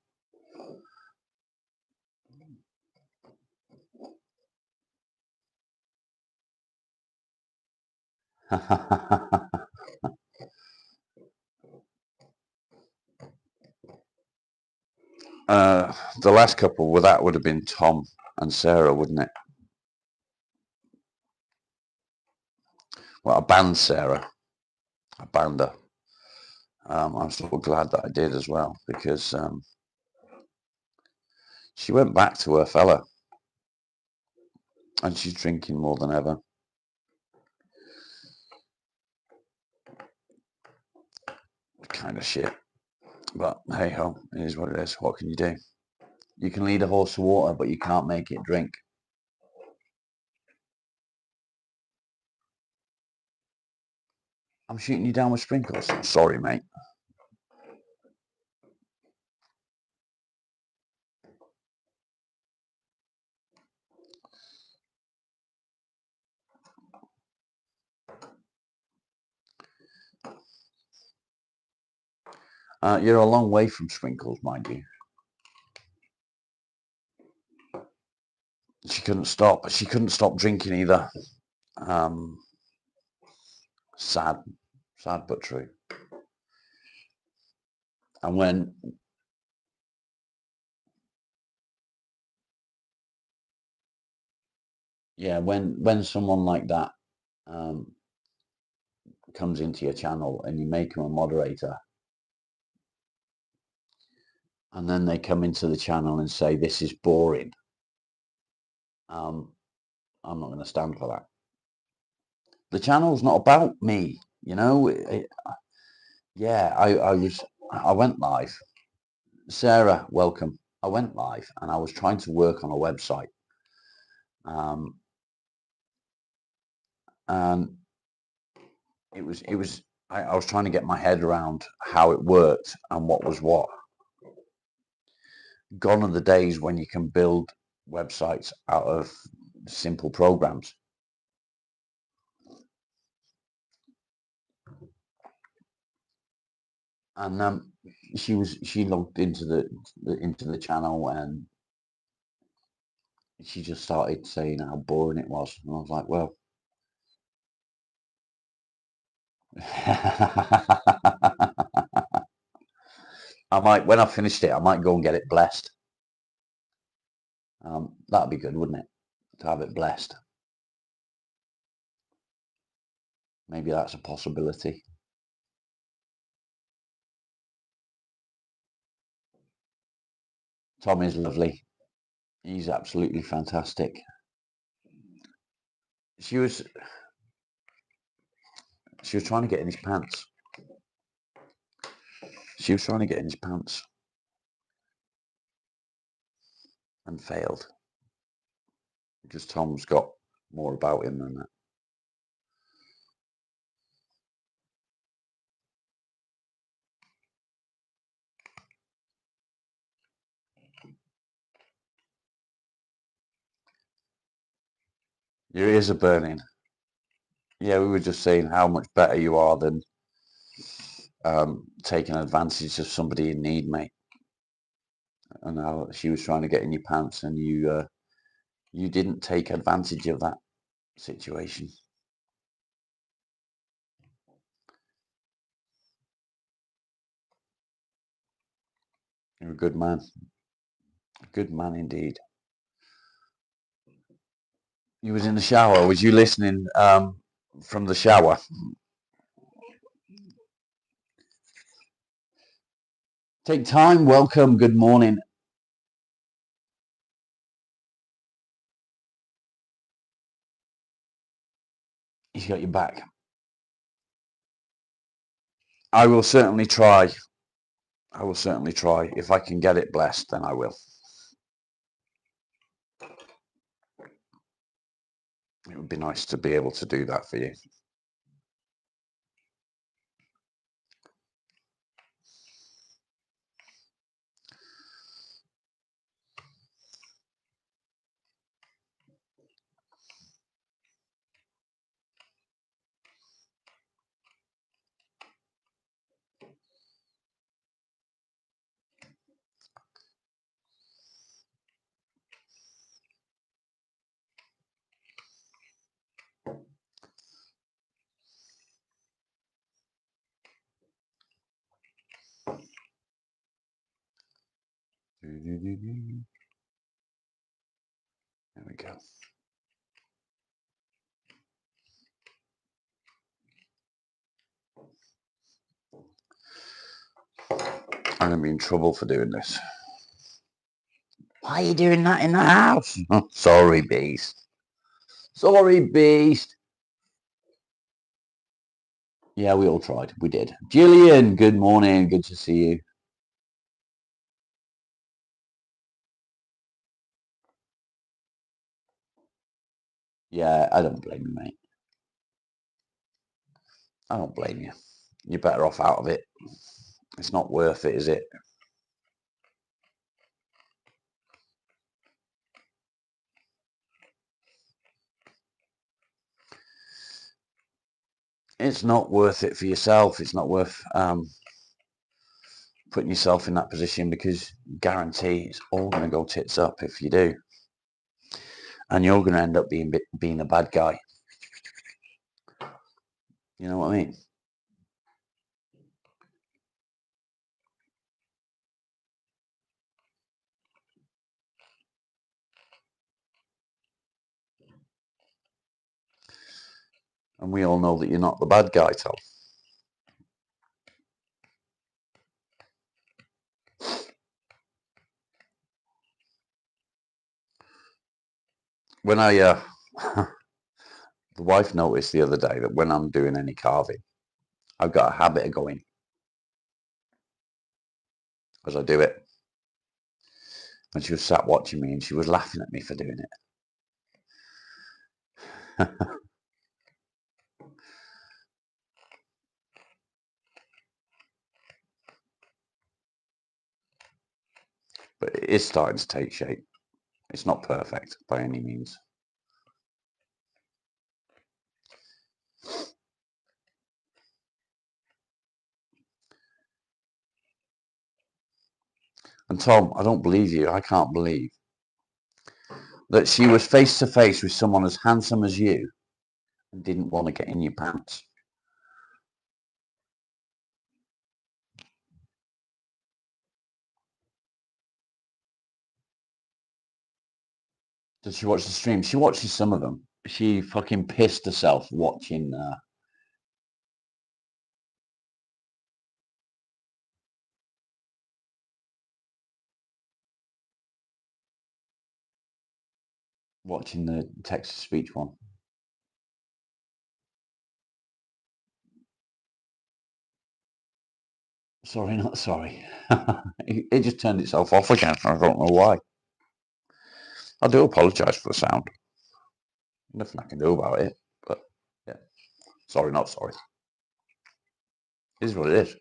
The last couple, well, that would have been Tom and Sarah, wouldn't it? Well, I banned Sarah. I banned her. I'm so glad that I did as well, because she went back to her fella and she's drinking more than ever. Kind of shit. But hey ho, it is what it is. What can you do? You can lead a horse to water, but you can't make it drink. I'm shooting you down with sprinkles. Sorry, mate. You're a long way from Sprinkles, mind you. She couldn't stop. She couldn't stop drinking either. Sad but true. And when someone like that comes into your channel and you make them a moderator, and then they come into the channel and say this is boring, I'm not going to stand for that. The channel's not about me, you know. I went live. Sarah, welcome. I went live and I was trying to work on a website, and I was trying to get my head around how it worked and what was what. Gone are the days when you can build websites out of simple programs. And she logged into the channel, and she just started saying how boring it was, and I was like, well, when I finished it, I might go and get it blessed. That'd be good, wouldn't it, to have it blessed? Maybe that's a possibility. Tom is lovely. He's absolutely fantastic. She was trying to get in his pants. She was trying to get in his pants and failed, because Tom's got more about him than that. Your ears are burning. Yeah, we were just saying how much better you are than taking advantage of somebody in need, mate. And how she was trying to get in your pants, and you didn't take advantage of that situation. You're a good man. A good man indeed. You was in the shower. Was you listening from the shower? Take time. Welcome. Good morning. He's got your back. I will certainly try. I will certainly try. If I can get it blessed, then I will. It would be nice to be able to do that for you. There we go. I'm going to be in trouble for doing this. Why are you doing that in the house? Sorry, Beast. Sorry, Beast. Yeah, we all tried. We did. Gillian, good morning. Good to see you. Yeah, I don't blame you, mate. I don't blame you. You're better off out of it. It's not worth it, is it? It's not worth it for yourself. It's not worth putting yourself in that position, because guarantee it's all going to go tits up if you do. And you're going to end up being a bad guy. You know what I mean? And we all know that you're not the bad guy, Tom. When I, the wife noticed the other day that when I'm doing any carving, I've got a habit of going as I do it. And she was sat watching me and she was laughing at me for doing it. But it is starting to take shape. It's not perfect by any means. And Tom, I don't believe you. I can't believe that she was face to face with someone as handsome as you and didn't want to get in your pants. Did she watch the stream? She watches some of them. She fucking pissed herself watching watching the text to speech one. Sorry, not sorry. It just turned itself off again. I don't know why. I do apologise for the sound. Nothing I can do about it. But yeah, sorry, not sorry. It is what it is.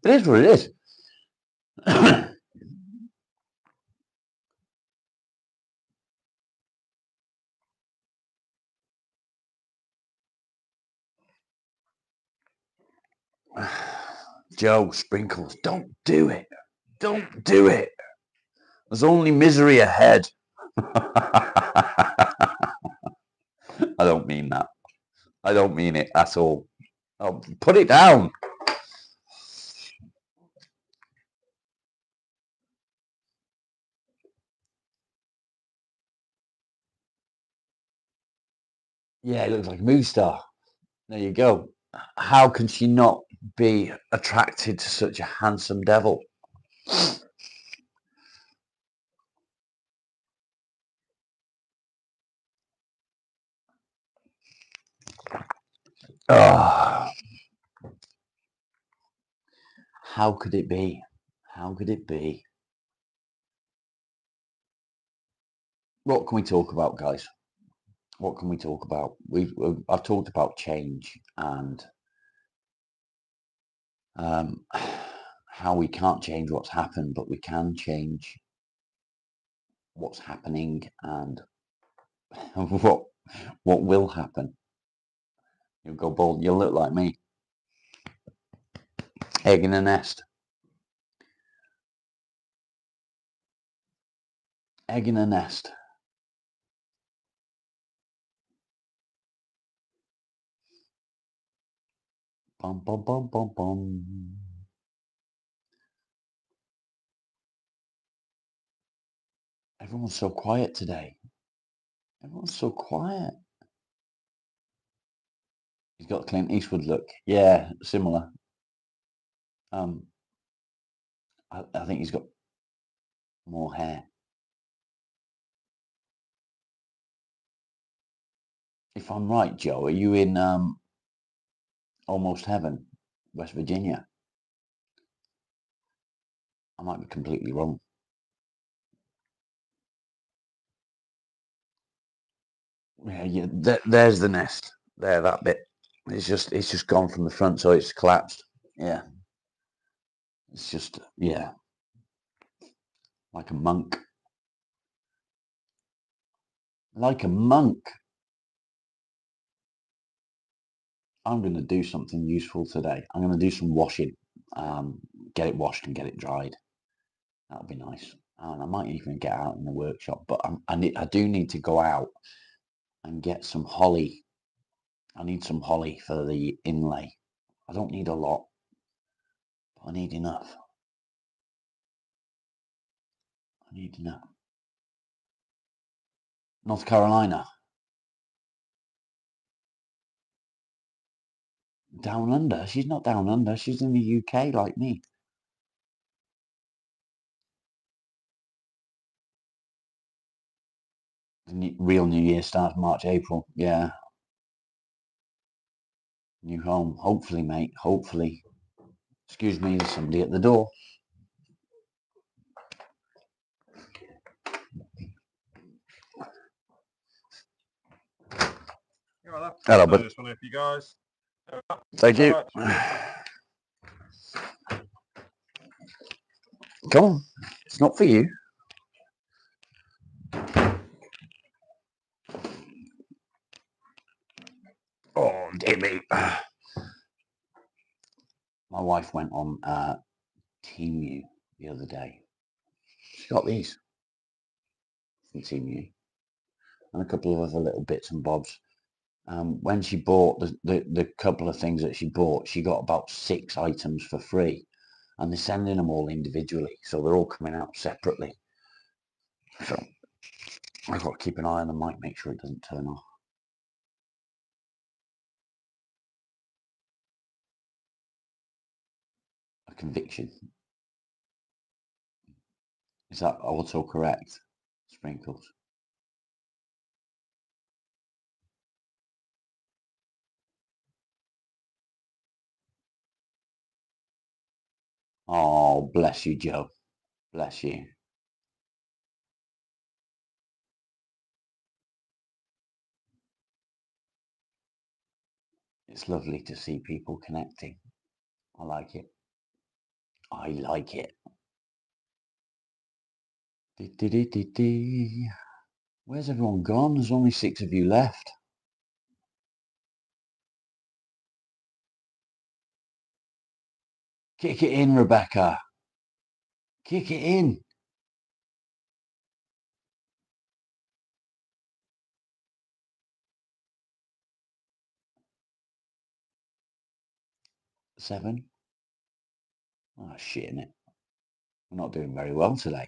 It is what it is. Joe Sprinkles, don't do it. Don't do it. There's only misery ahead. I don't mean that. I don't mean it at all. Oh, put it down. Yeah, it looks like a movie star. There you go. How can she not be attracted to such a handsome devil? Oh, how could it be? How could it be? What can we talk about, guys? What can we talk about? I've talked about change and how we can't change what's happened, but we can change what's happening and what will happen. You'll go bald. You'll look like me. Egg in a nest. Egg in a nest. Bum bum bum bum bum. Everyone's so quiet today. Everyone's so quiet. He's got Clint Eastwood look. Yeah, similar. I think he's got more hair. If I'm right, Joe, are you in Almost Heaven, West Virginia? I might be completely wrong. Yeah. There's the nest. There, that bit. It's just gone from the front, so it's collapsed. Yeah. It's just, yeah, like a monk. Like a monk. I'm going to do something useful today. I'm going to do some washing. get it washed and get it dried. That'll be nice. And I might even get out in the workshop, but I do need to go out and get some holly. I need some holly for the inlay. I don't need a lot, but I need enough. I need enough. North Carolina. Down under? She's not down under. She's in the UK like me. The real New Year starts March, April. Yeah. New home. Hopefully, mate. Hopefully. Excuse me, there's somebody at the door. Hello, bud. Just wondering if you guys. Thank you. Come on. It's not for you. Oh, dear me. My wife went on Temu the other day. She got these from Temu and a couple of other little bits and bobs. When she bought the couple of things that she bought, she got about 6 items for free, and they're sending them all individually, so they're all coming out separately. So I've got to keep an eye on the mic, make sure it doesn't turn off. A conviction. Is that autocorrect? Sprinkles. Oh, bless you, Joe. Bless you. It's lovely to see people connecting. I like it. I like it. Where's everyone gone? There's only 6 of you left. Kick it in, Rebecca. Kick it in. Seven. Oh, shit, innit? We're not doing very well today.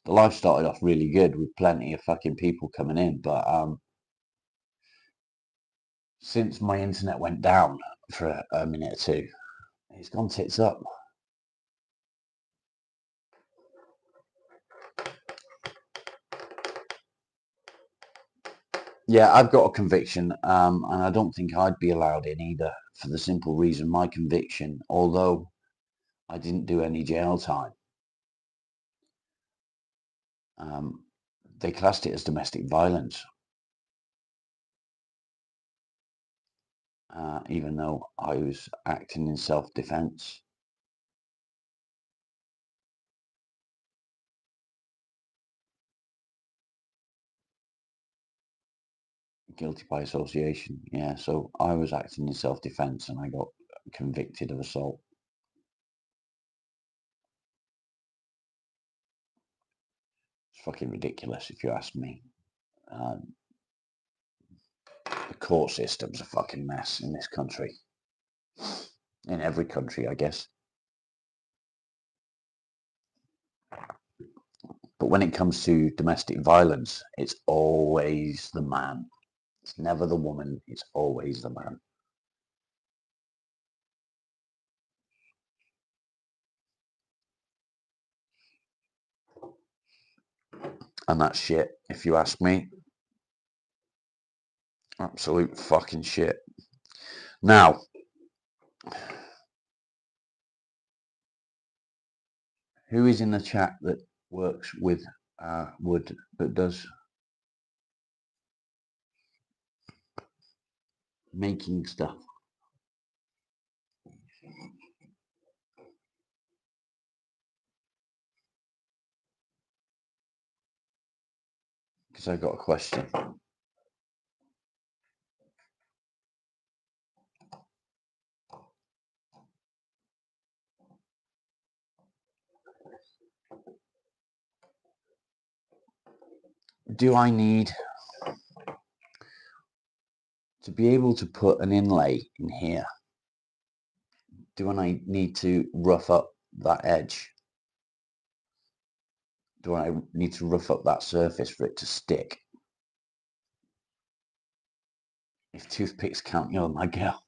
The live started off really good with plenty of fucking people coming in, but since my internet went down for a minute or two, it's gone tits up. Yeah, I've got a conviction, and I don't think I'd be allowed in either, for the simple reason my conviction, although I didn't do any jail time, they classed it as domestic violence, even though I was acting in self-defense. Guilty by association, yeah. So I was acting in self-defense and I got convicted of assault. It's fucking ridiculous if you ask me. The court system's a fucking mess in this country. In every country, I guess. But when it comes to domestic violence, it's always the man. It's never the woman, it's always the man. And that's shit, if you ask me. Absolute fucking shit. Now, who is in the chat that works with wood, that does making stuff? Because I got a question. do I need to be able to put an inlay in here? Do I need to rough up that edge? Do I need to rough up that surface for it to stick? If toothpicks count, you're my girl.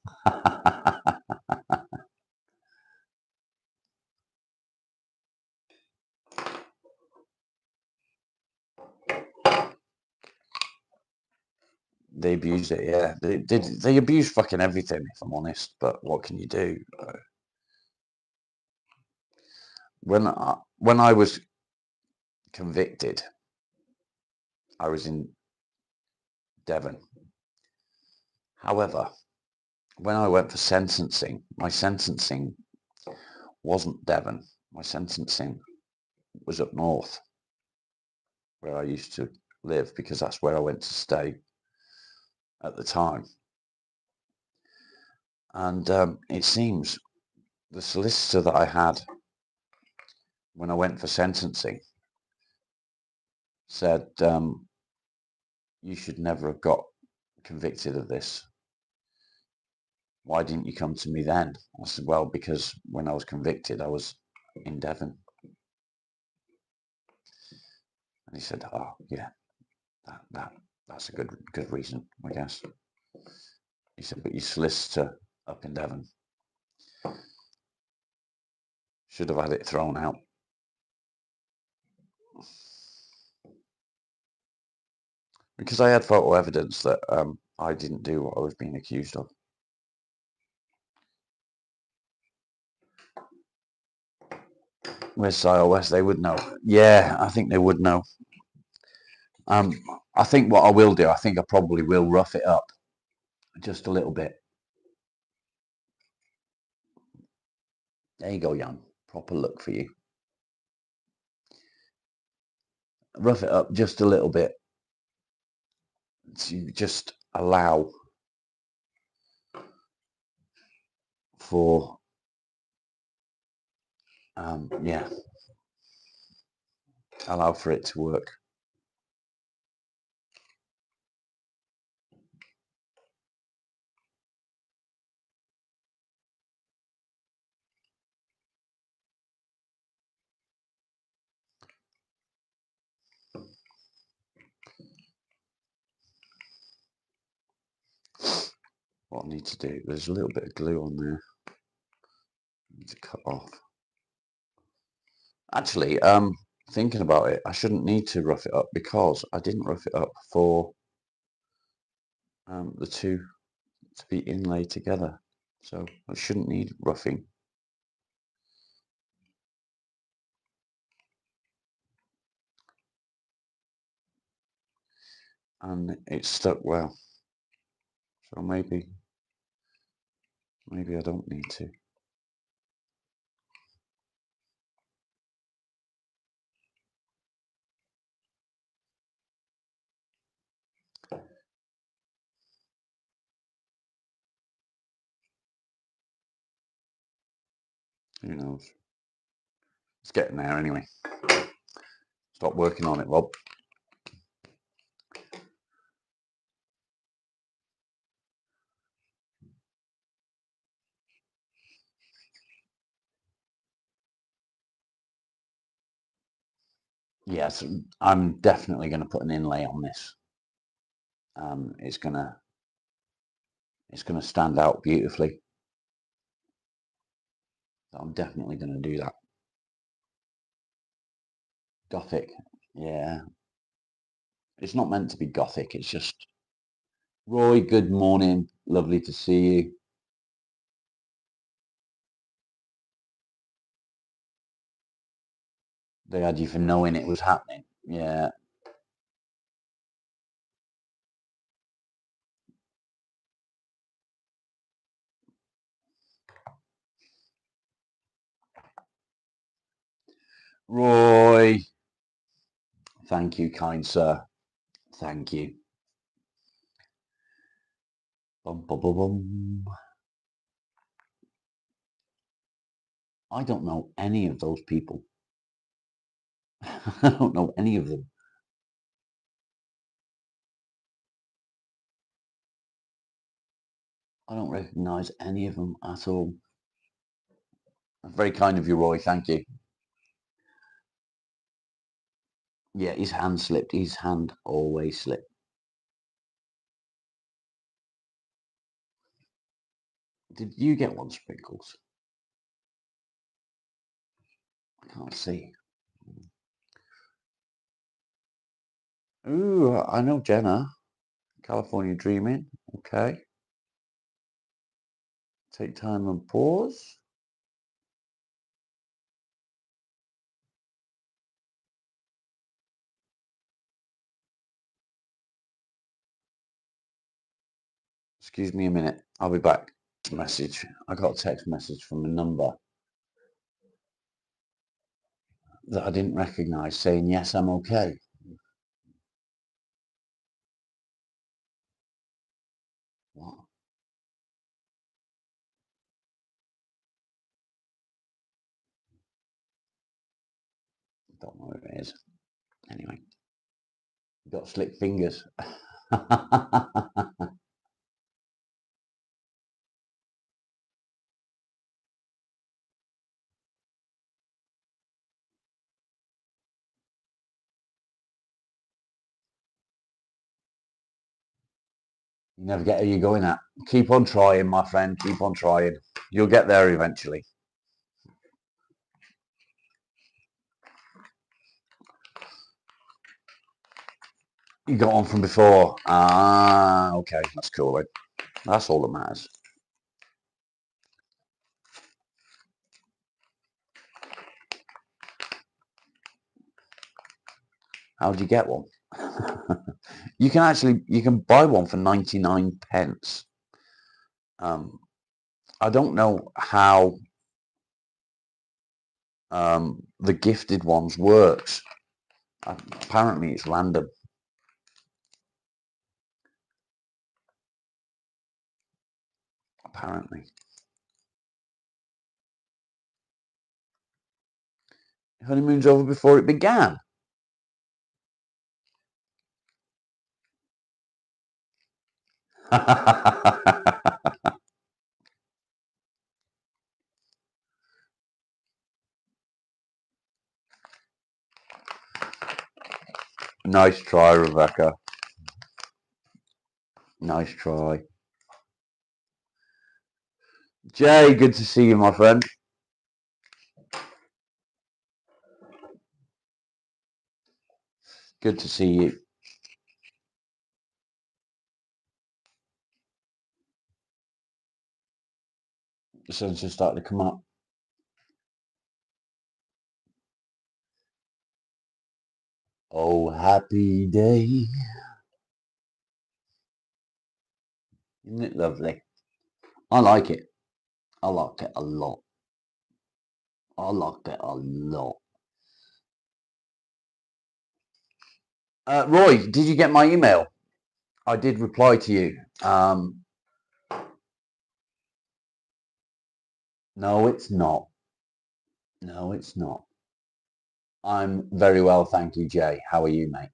They abuse it, yeah. They abuse fucking everything, if I'm honest. But what can you do? When I was convicted, I was in Devon. However, when I went for sentencing, my sentencing wasn't Devon. My sentencing was up north, where I used to live, because that's where I went to stay at the time. And it seems the solicitor that I had when I went for sentencing said, you should never have got convicted of this. Why didn't you come to me then? I said, well, because when I was convicted, I was in Devon. And he said, oh, yeah, that's a good reason, I guess. He said, but your solicitor up in Devon should have had it thrown out. Because I had photo evidence that I didn't do what I was being accused of. Where's Sile West? They would know. Yeah, I think they would know. I think what I will do, I think I probably will rough it up just a little bit. There you go, Jan. Proper look for you. Rough it up just a little bit to just allow for, yeah, allow for it to work. What I need to do, there's a little bit of glue on there. I need to cut off. Actually, thinking about it, I shouldn't need to rough it up because I didn't rough it up for the two to be inlaid together. So I shouldn't need roughing. And it's stuck well. So maybe I don't need to. Who knows? It's getting there anyway. Stop working on it, Rob. Yes, I'm definitely going to put an inlay on this. It's gonna stand out beautifully. So I'm definitely going to do that. Gothic, yeah. It's not meant to be gothic. It's just, Roy, good morning. Lovely to see you. They had you for knowing it was happening. Yeah. Roy. Thank you, kind sir. Thank you. Bum, bum, bum, bum. I don't know any of those people. I don't know any of them. I don't recognise any of them at all. Very kind of you, Roy. Thank you. Yeah, his hand slipped. His hand always slipped. Did you get one, Sprinkles? I can't see. Ooh, I know Jenna. California Dreaming. Okay. Take time and pause. Excuse me a minute. I'll be back. Message. I got a text message from a number that I didn't recognise saying, yes, I'm okay. What? Don't know who it is. Anyway, got slick fingers. You never get where you're going at. Keep on trying, my friend. Keep on trying. You'll get there eventually. You got on from before. Ah, okay. That's cool, then. That's all that matters. How did you get one? You can buy one for 99 pence. I don't know how the gifted ones works. Apparently it's random. Apparently. Honeymoon's over before it began. Nice try, Rebecca. Nice try. Jay, good to see you, my friend. Good to see you. The sun's just starting to come up. Oh, happy day. Isn't it lovely? I like it. I liked it a lot. I liked it a lot. Roy, did you get my email? I did reply to you. No, it's not. No, it's not. I'm very well, thank you, Jay. How are you, mate?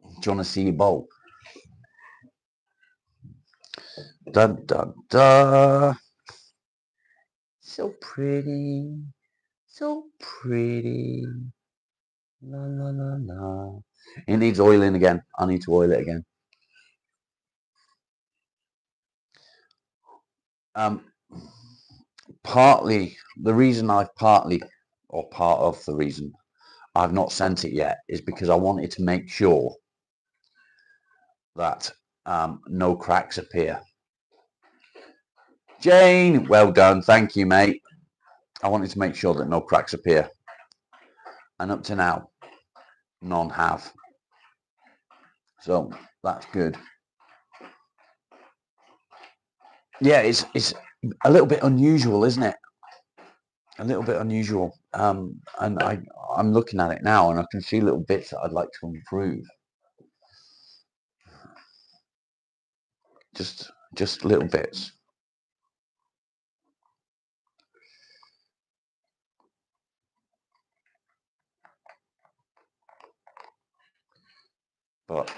Do you want to see your bowl? Dun, dun, dun. So pretty. So pretty. La, la, la, la. It needs oiling again. I need to oil it again. Partly, the reason I've partly, or part of the reason I've not sent it yet is because I wanted to make sure that no cracks appear. Jane, well done. Thank you, mate. I wanted to make sure that no cracks appear. And up to now, none have. So that's good. Yeah, it's a little bit unusual, isn't it? A little bit unusual. And I'm looking at it now and I can see little bits that I'd like to improve. Just little bits. But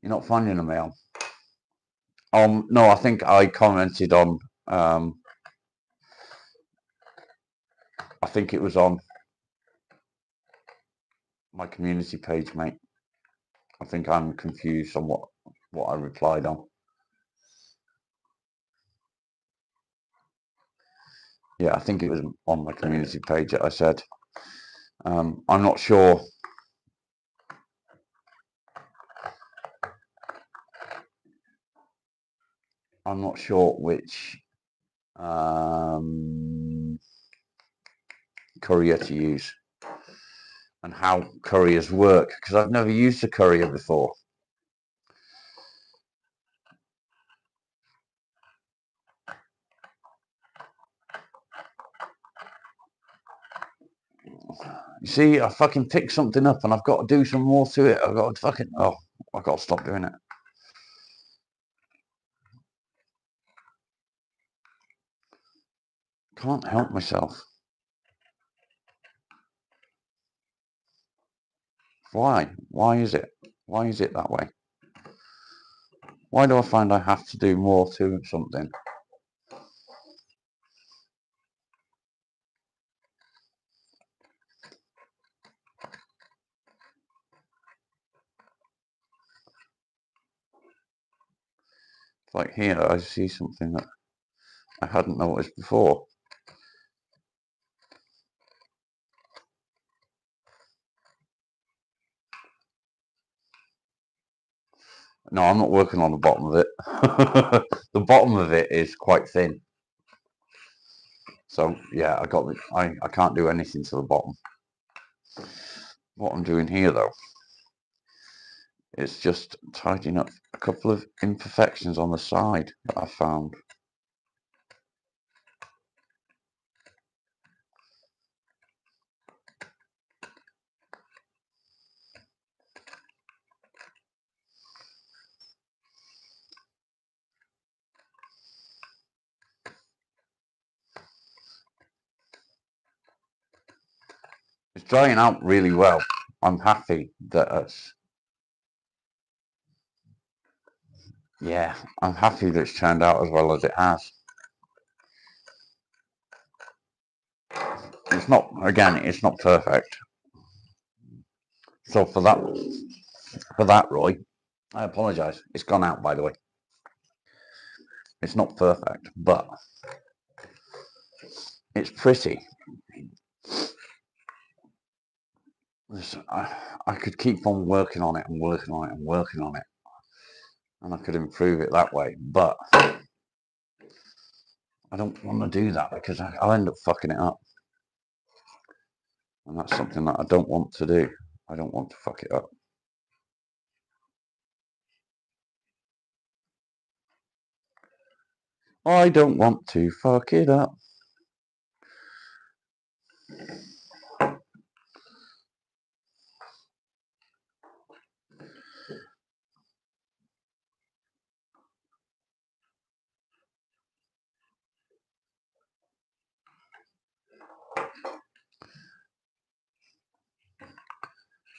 You're not finding a mail. No, I think I commented on. I think it was on my community page, mate. I think I'm confused on what I replied on. Yeah, I think it was on my community page that I said. I'm not sure. I'm not sure which courier to use and how couriers work, because I've never used a courier before. You see, I fucking picked something up and I've got to do some more to it. I've got to fucking, I've got to stop doing it. Can't help myself. Why? Why is it? Why is it that way? Why do I find I have to do more to something? Like here, I see something that I hadn't noticed before. No, I'm not working on the bottom of it. The bottom of it is quite thin. So yeah, I can't do anything to the bottom. What I'm doing here though is just tidying up a couple of imperfections on the side that I found. It's drying out really well. I'm happy that I'm happy that it's turned out as well as it has. It's not, again, it's not perfect. So for that, Roy, I apologise. It's gone out, by the way. It's not perfect, but it's pretty. I could keep on working on it and working on it and working on it, and I could improve it that way, but I don't want to do that because I'll end up fucking it up, and that's something that I don't want to do. I don't want to fuck it up. I don't want to fuck it up.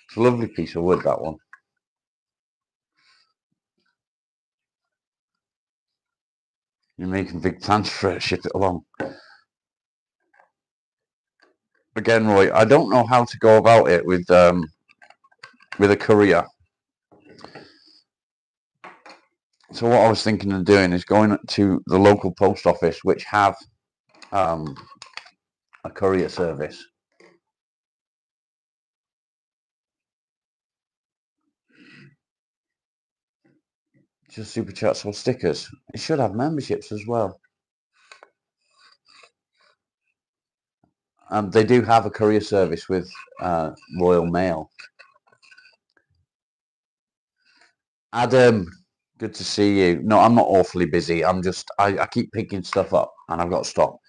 It's a lovely piece of wood, that one. You're making big plans for it, ship it along. Again, Roy, I don't know how to go about it with a courier. So what I was thinking of doing is going to the local post office, which have a courier service. Just super chats or stickers. It should have memberships as well. They do have a courier service with Royal Mail. Adam, good to see you. No, I'm not awfully busy. I keep picking stuff up and I've got to stop.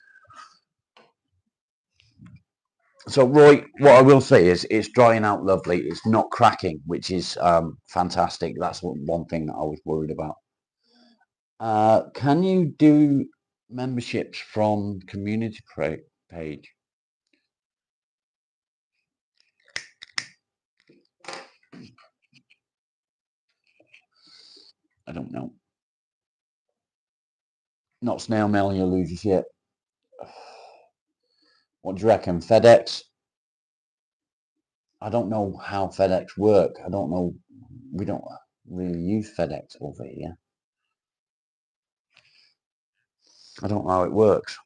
So Roy, what I will say is it's drying out lovely. It's not cracking, which is fantastic. That's one thing that I was worried about. Can you do memberships from community page? don't know. Not snail mailing your losers yet. What do you reckon? FedEx? I don't know how FedEx work. I don't know. We don't really use FedEx over here. I don't know how it works.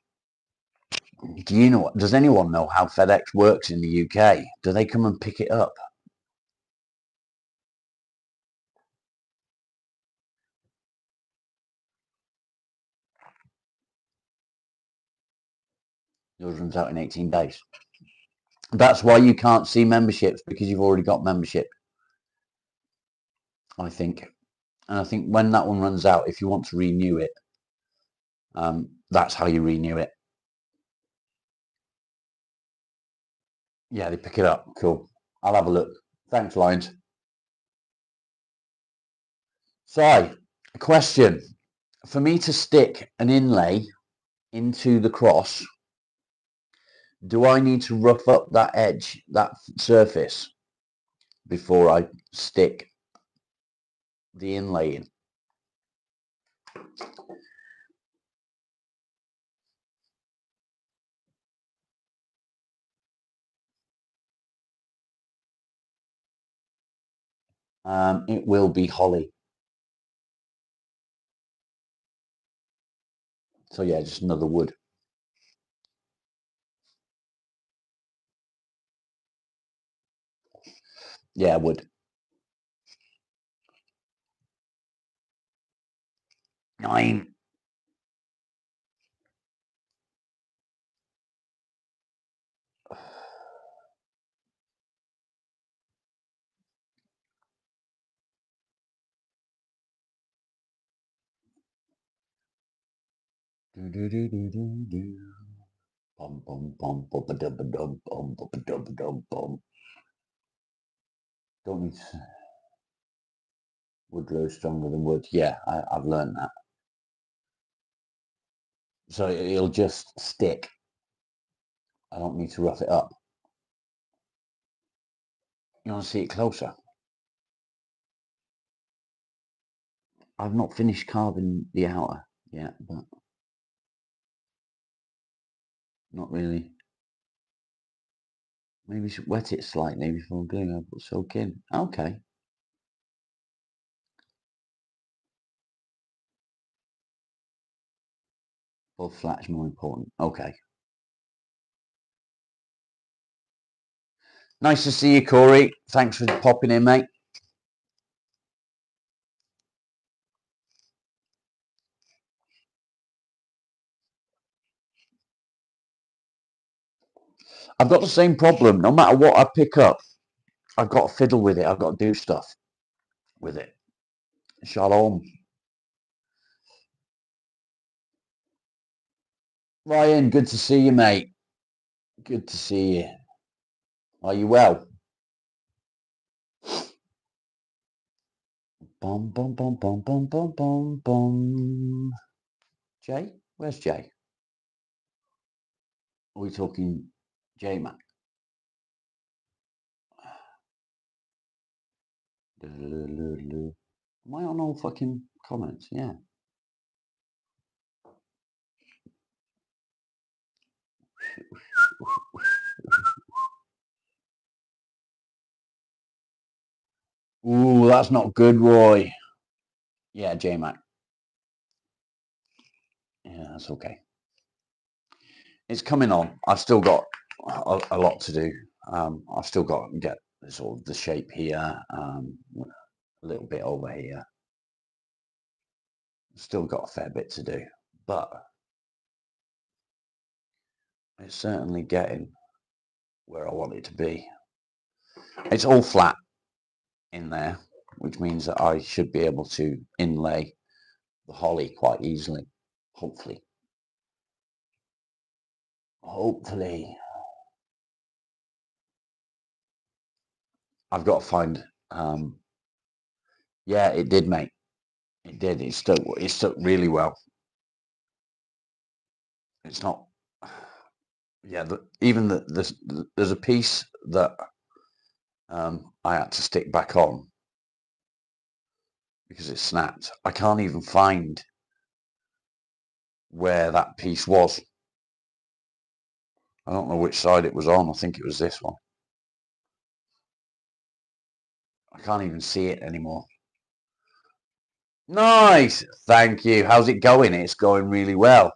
Do you know? Does anyone know how FedEx works in the UK? Do they come and pick it up? Yours runs out in 18 days. That's why you can't see memberships, because you've already got membership, I think. And I think when that one runs out, if you want to renew it, that's how you renew it. Yeah, they pick it up. Cool. I'll have a look. Thanks, Lions. So, question. For me to stick an inlay into the cross, do I need to rough up that edge, that surface, before I stick the inlay in? It will be holly. So yeah, just another wood. Yeah, wood. 9. Do do do do do do. Bum bum bum bum ba dum dum bum ba dum dum bum. Don't need to... Wood glows stronger than wood. Yeah, I've learned that. So it'll just stick. I don't need to rough it up. You want to see it closer? I've not finished carving the outer yet, but not really. Maybe I should wet it slightly before gluing. I put soak in. Okay. Both flats more important. Okay. Nice to see you, Corey. Thanks for popping in, mate. I've got the same problem. No matter what I pick up, I've got to fiddle with it. I've got to do stuff with it. Shalom. Ryan, good to see you, mate. Good to see you. Are you well? Bum, bum, bum, bum, bum, bum, bum, bum. Jay? Where's Jay? Are we talking J-Mac? Am I on all fucking comments? Yeah. Ooh, that's not good, Roy. Yeah, J-Mac. Yeah, that's okay. It's coming on. I've still got a lot to do. I've still got to get sort of the shape here, a little bit over here. Still got a fair bit to do, but it's certainly getting where I want it to be. It's all flat in there, which means that I should be able to inlay the holly quite easily, hopefully. Hopefully. I've got to find, yeah, it did, mate. It did. It stuck really well. It's not, yeah, there's a piece that I had to stick back on, because it snapped. I can't even find where that piece was. I don't know which side it was on. I think it was this one. I can't even see it anymore. Nice. Thank you. How's it going? It's going really well.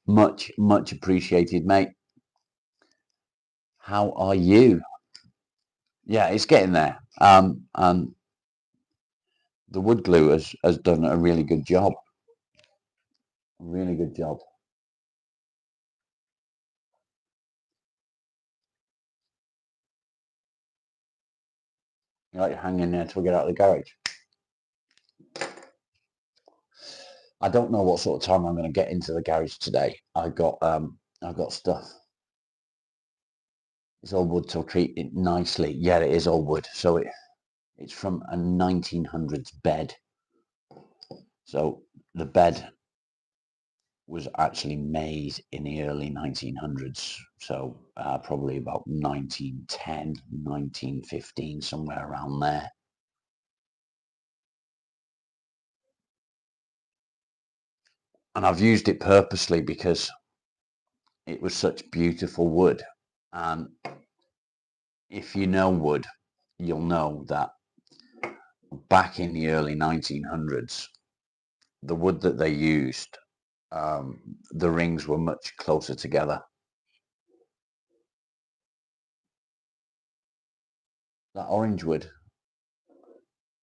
Much appreciated, mate. How are you? Yeah, it's getting there. And the wood glue has done a really good job. Really good job. You like hanging there till we get out of the garage. I don't know what sort of time I'm going to get into the garage today. I've got stuff. It's all wood, so treat it nicely. Yeah, it is all wood. So it's from a 1900s bed. So the bed was actually made in the early 1900s. So probably about 1910, 1915, somewhere around there. And I've used it purposely because it was such beautiful wood. And if you know wood, you'll know that back in the early 1900s, the wood that they used, the rings were much closer together. That orange wood,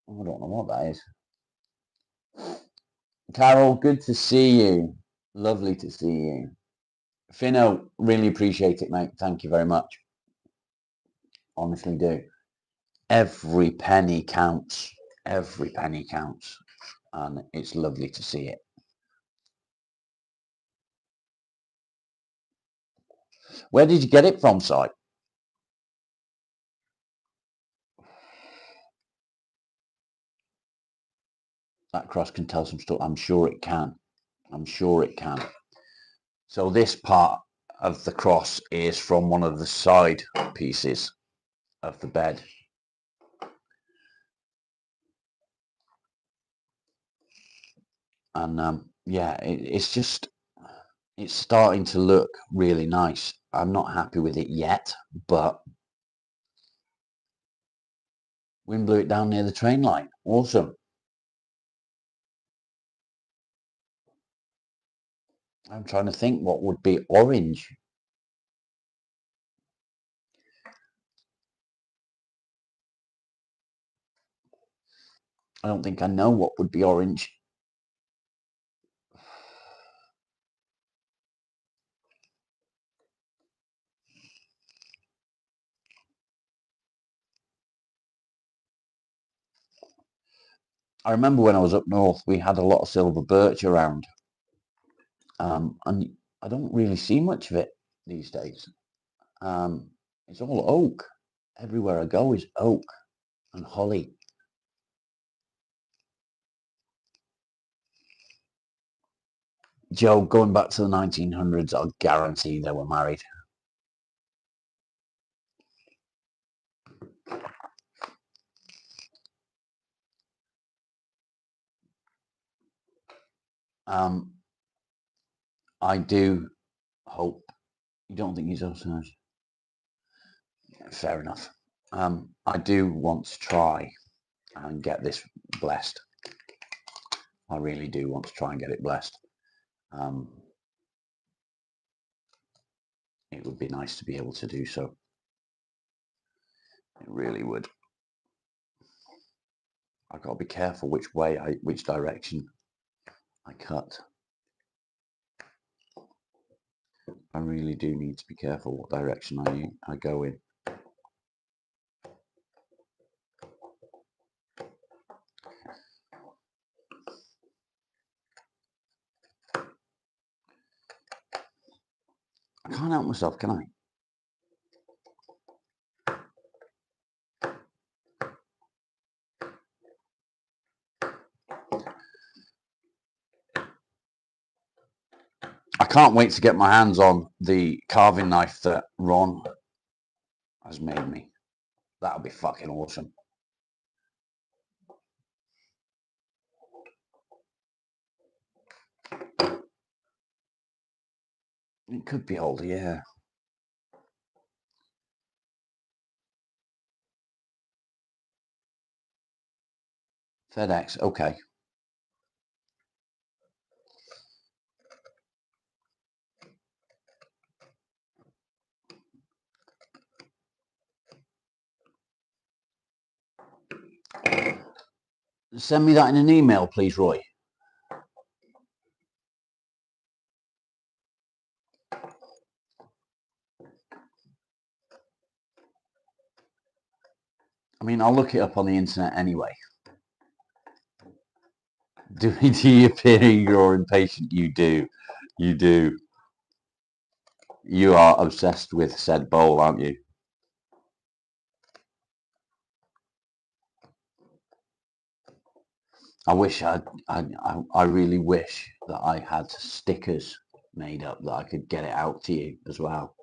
I don't know what that is. Carol, good to see you. Lovely to see you. Finno, really appreciate it, mate. Thank you very much. Honestly do. Every penny counts. Every penny counts. And it's lovely to see it. Where did you get it from, Si? That cross can tell some stuff. I'm sure it can. I'm sure it can. So this part of the cross is from one of the side pieces of the bed. And yeah, it's starting to look really nice. I'm not happy with it yet, but wind blew it down near the train line. Awesome. I'm trying to think what would be orange. I don't think I know what would be orange. I remember when I was up north, we had a lot of silver birch around. And I don't really see much of it these days. It's all oak. Everywhere I go is oak and holly. Joe, going back to the 1900s, I'll guarantee they were married. I do hope you don't think he's also fair enough. I do want to try and get this blessed. I really do want to try and get it blessed. It would be nice to be able to do so. It really would. I've got to be careful which direction I cut. I really do need to be careful what direction I go in. I can't help myself, can I? I can't wait to get my hands on the carving knife that Ron has made me. That'll be fucking awesome. It could be older, yeah. FedEx, okay. Send me that in an email, please, Roy. I mean, I'll look it up on the internet anyway. Do you appear you're impatient? You do. You do. You are obsessed with said bowl, aren't you? I wish I really wish that I had stickers made up that I could get it out to you as well.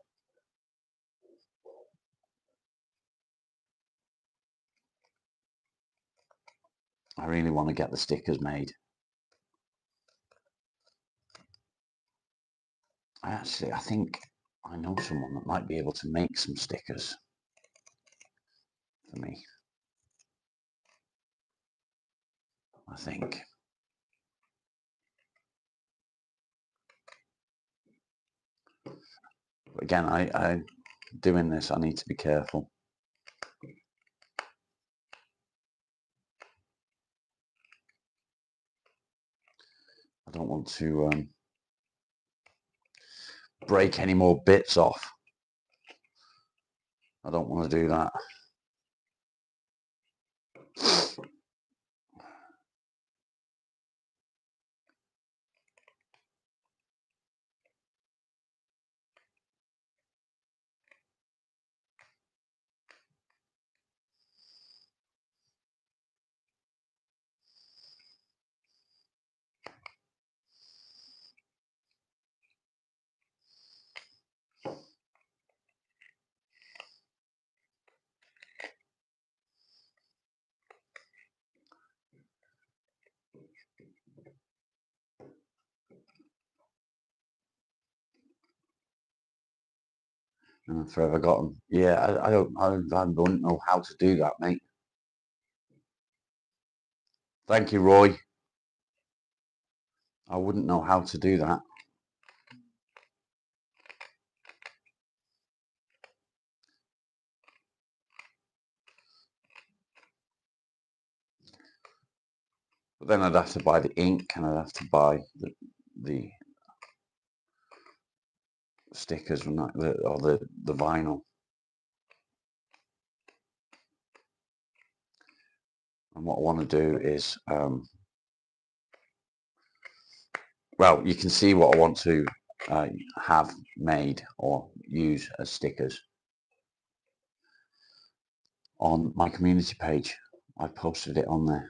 I really want to get the stickers made. I think I know someone that might be able to make some stickers for me. I think. But again, I doing this, I need to be careful. I don't want to break any more bits off. I don't want to do that. Forever got them. Yeah, I don't know how to do that, mate. Thank you, Roy. I wouldn't know how to do that. But then I'd have to buy the ink and I'd have to buy the stickers and that, or the vinyl. And what I want to do is, well, you can see what I want to have made or use as stickers on my community page. I posted it on there.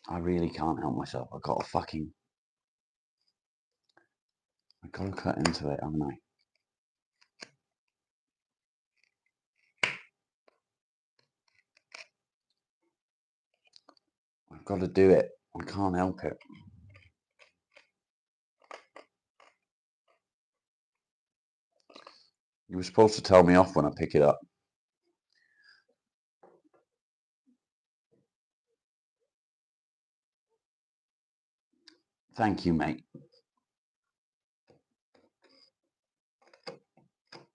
I really can't help myself. I've got to cut into it, haven't I? I've got to do it. I can't help it. You were supposed to tell me off when I pick it up. Thank you, mate.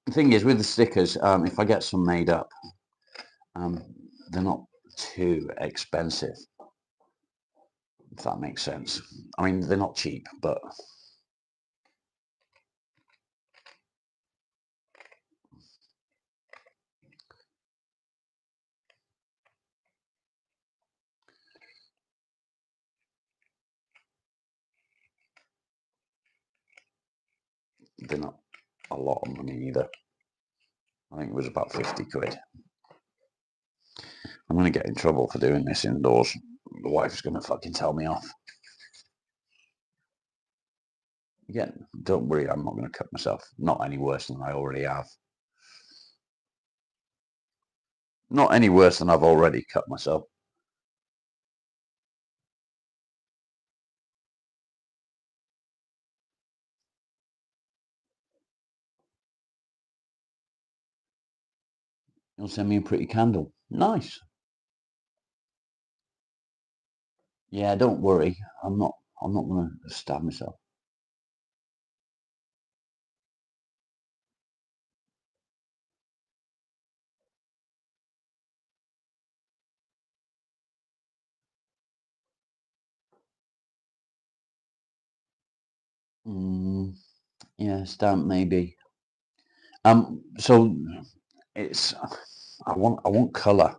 The thing is, with the stickers, if I get some made up, they're not too expensive, if that makes sense. I mean, they're not cheap, but they're not a lot of money either. I think it was about 50 quid. I'm going to get in trouble for doing this indoors. The wife's going to fucking tell me off. Again, don't worry, I'm not going to cut myself. Not any worse than I already have. Not any worse than I've already cut myself. You'll send me a pretty candle. Nice. Yeah, don't worry. I'm not gonna stab myself. Yeah, stamp maybe. So it's I want color.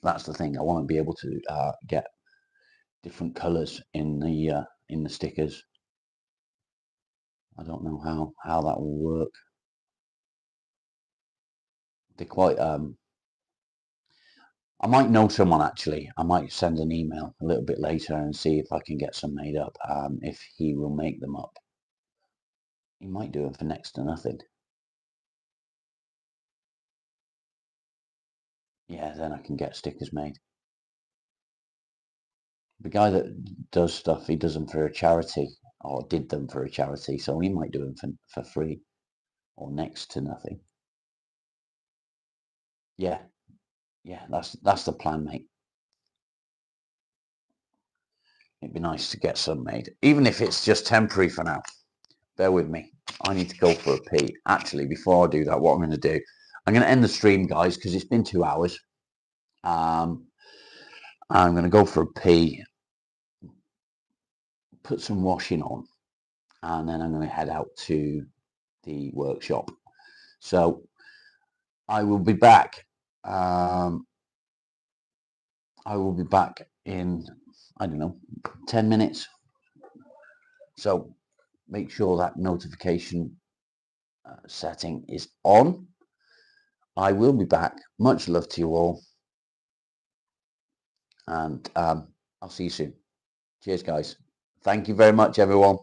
That's the thing. I want to be able to get different colors in the stickers. I don't know how that will work. They're quite I might know someone actually. I might send an email a little bit later and see if I can get some made up. If he will make them up, he might do it for next to nothing. Yeah, then I can get stickers made. The guy that does stuff, he does them for a charity, or did them for a charity, so he might do them for free or next to nothing. Yeah, yeah, that's the plan, mate. It'd be nice to get some made, even if it's just temporary for now. Bear with me. I need to go for a pee. Actually, before I do that, what I'm going to do, I'm going to end the stream, guys, because it's been 2 hours. I'm going to go for a pee, put some washing on, and then I'm going to head out to the workshop. So I will be back. I will be back in, I don't know, 10 minutes. So make sure that notification setting is on. I will be back. Much love to you all. And I'll see you soon. Cheers, guys. Thank you very much, everyone.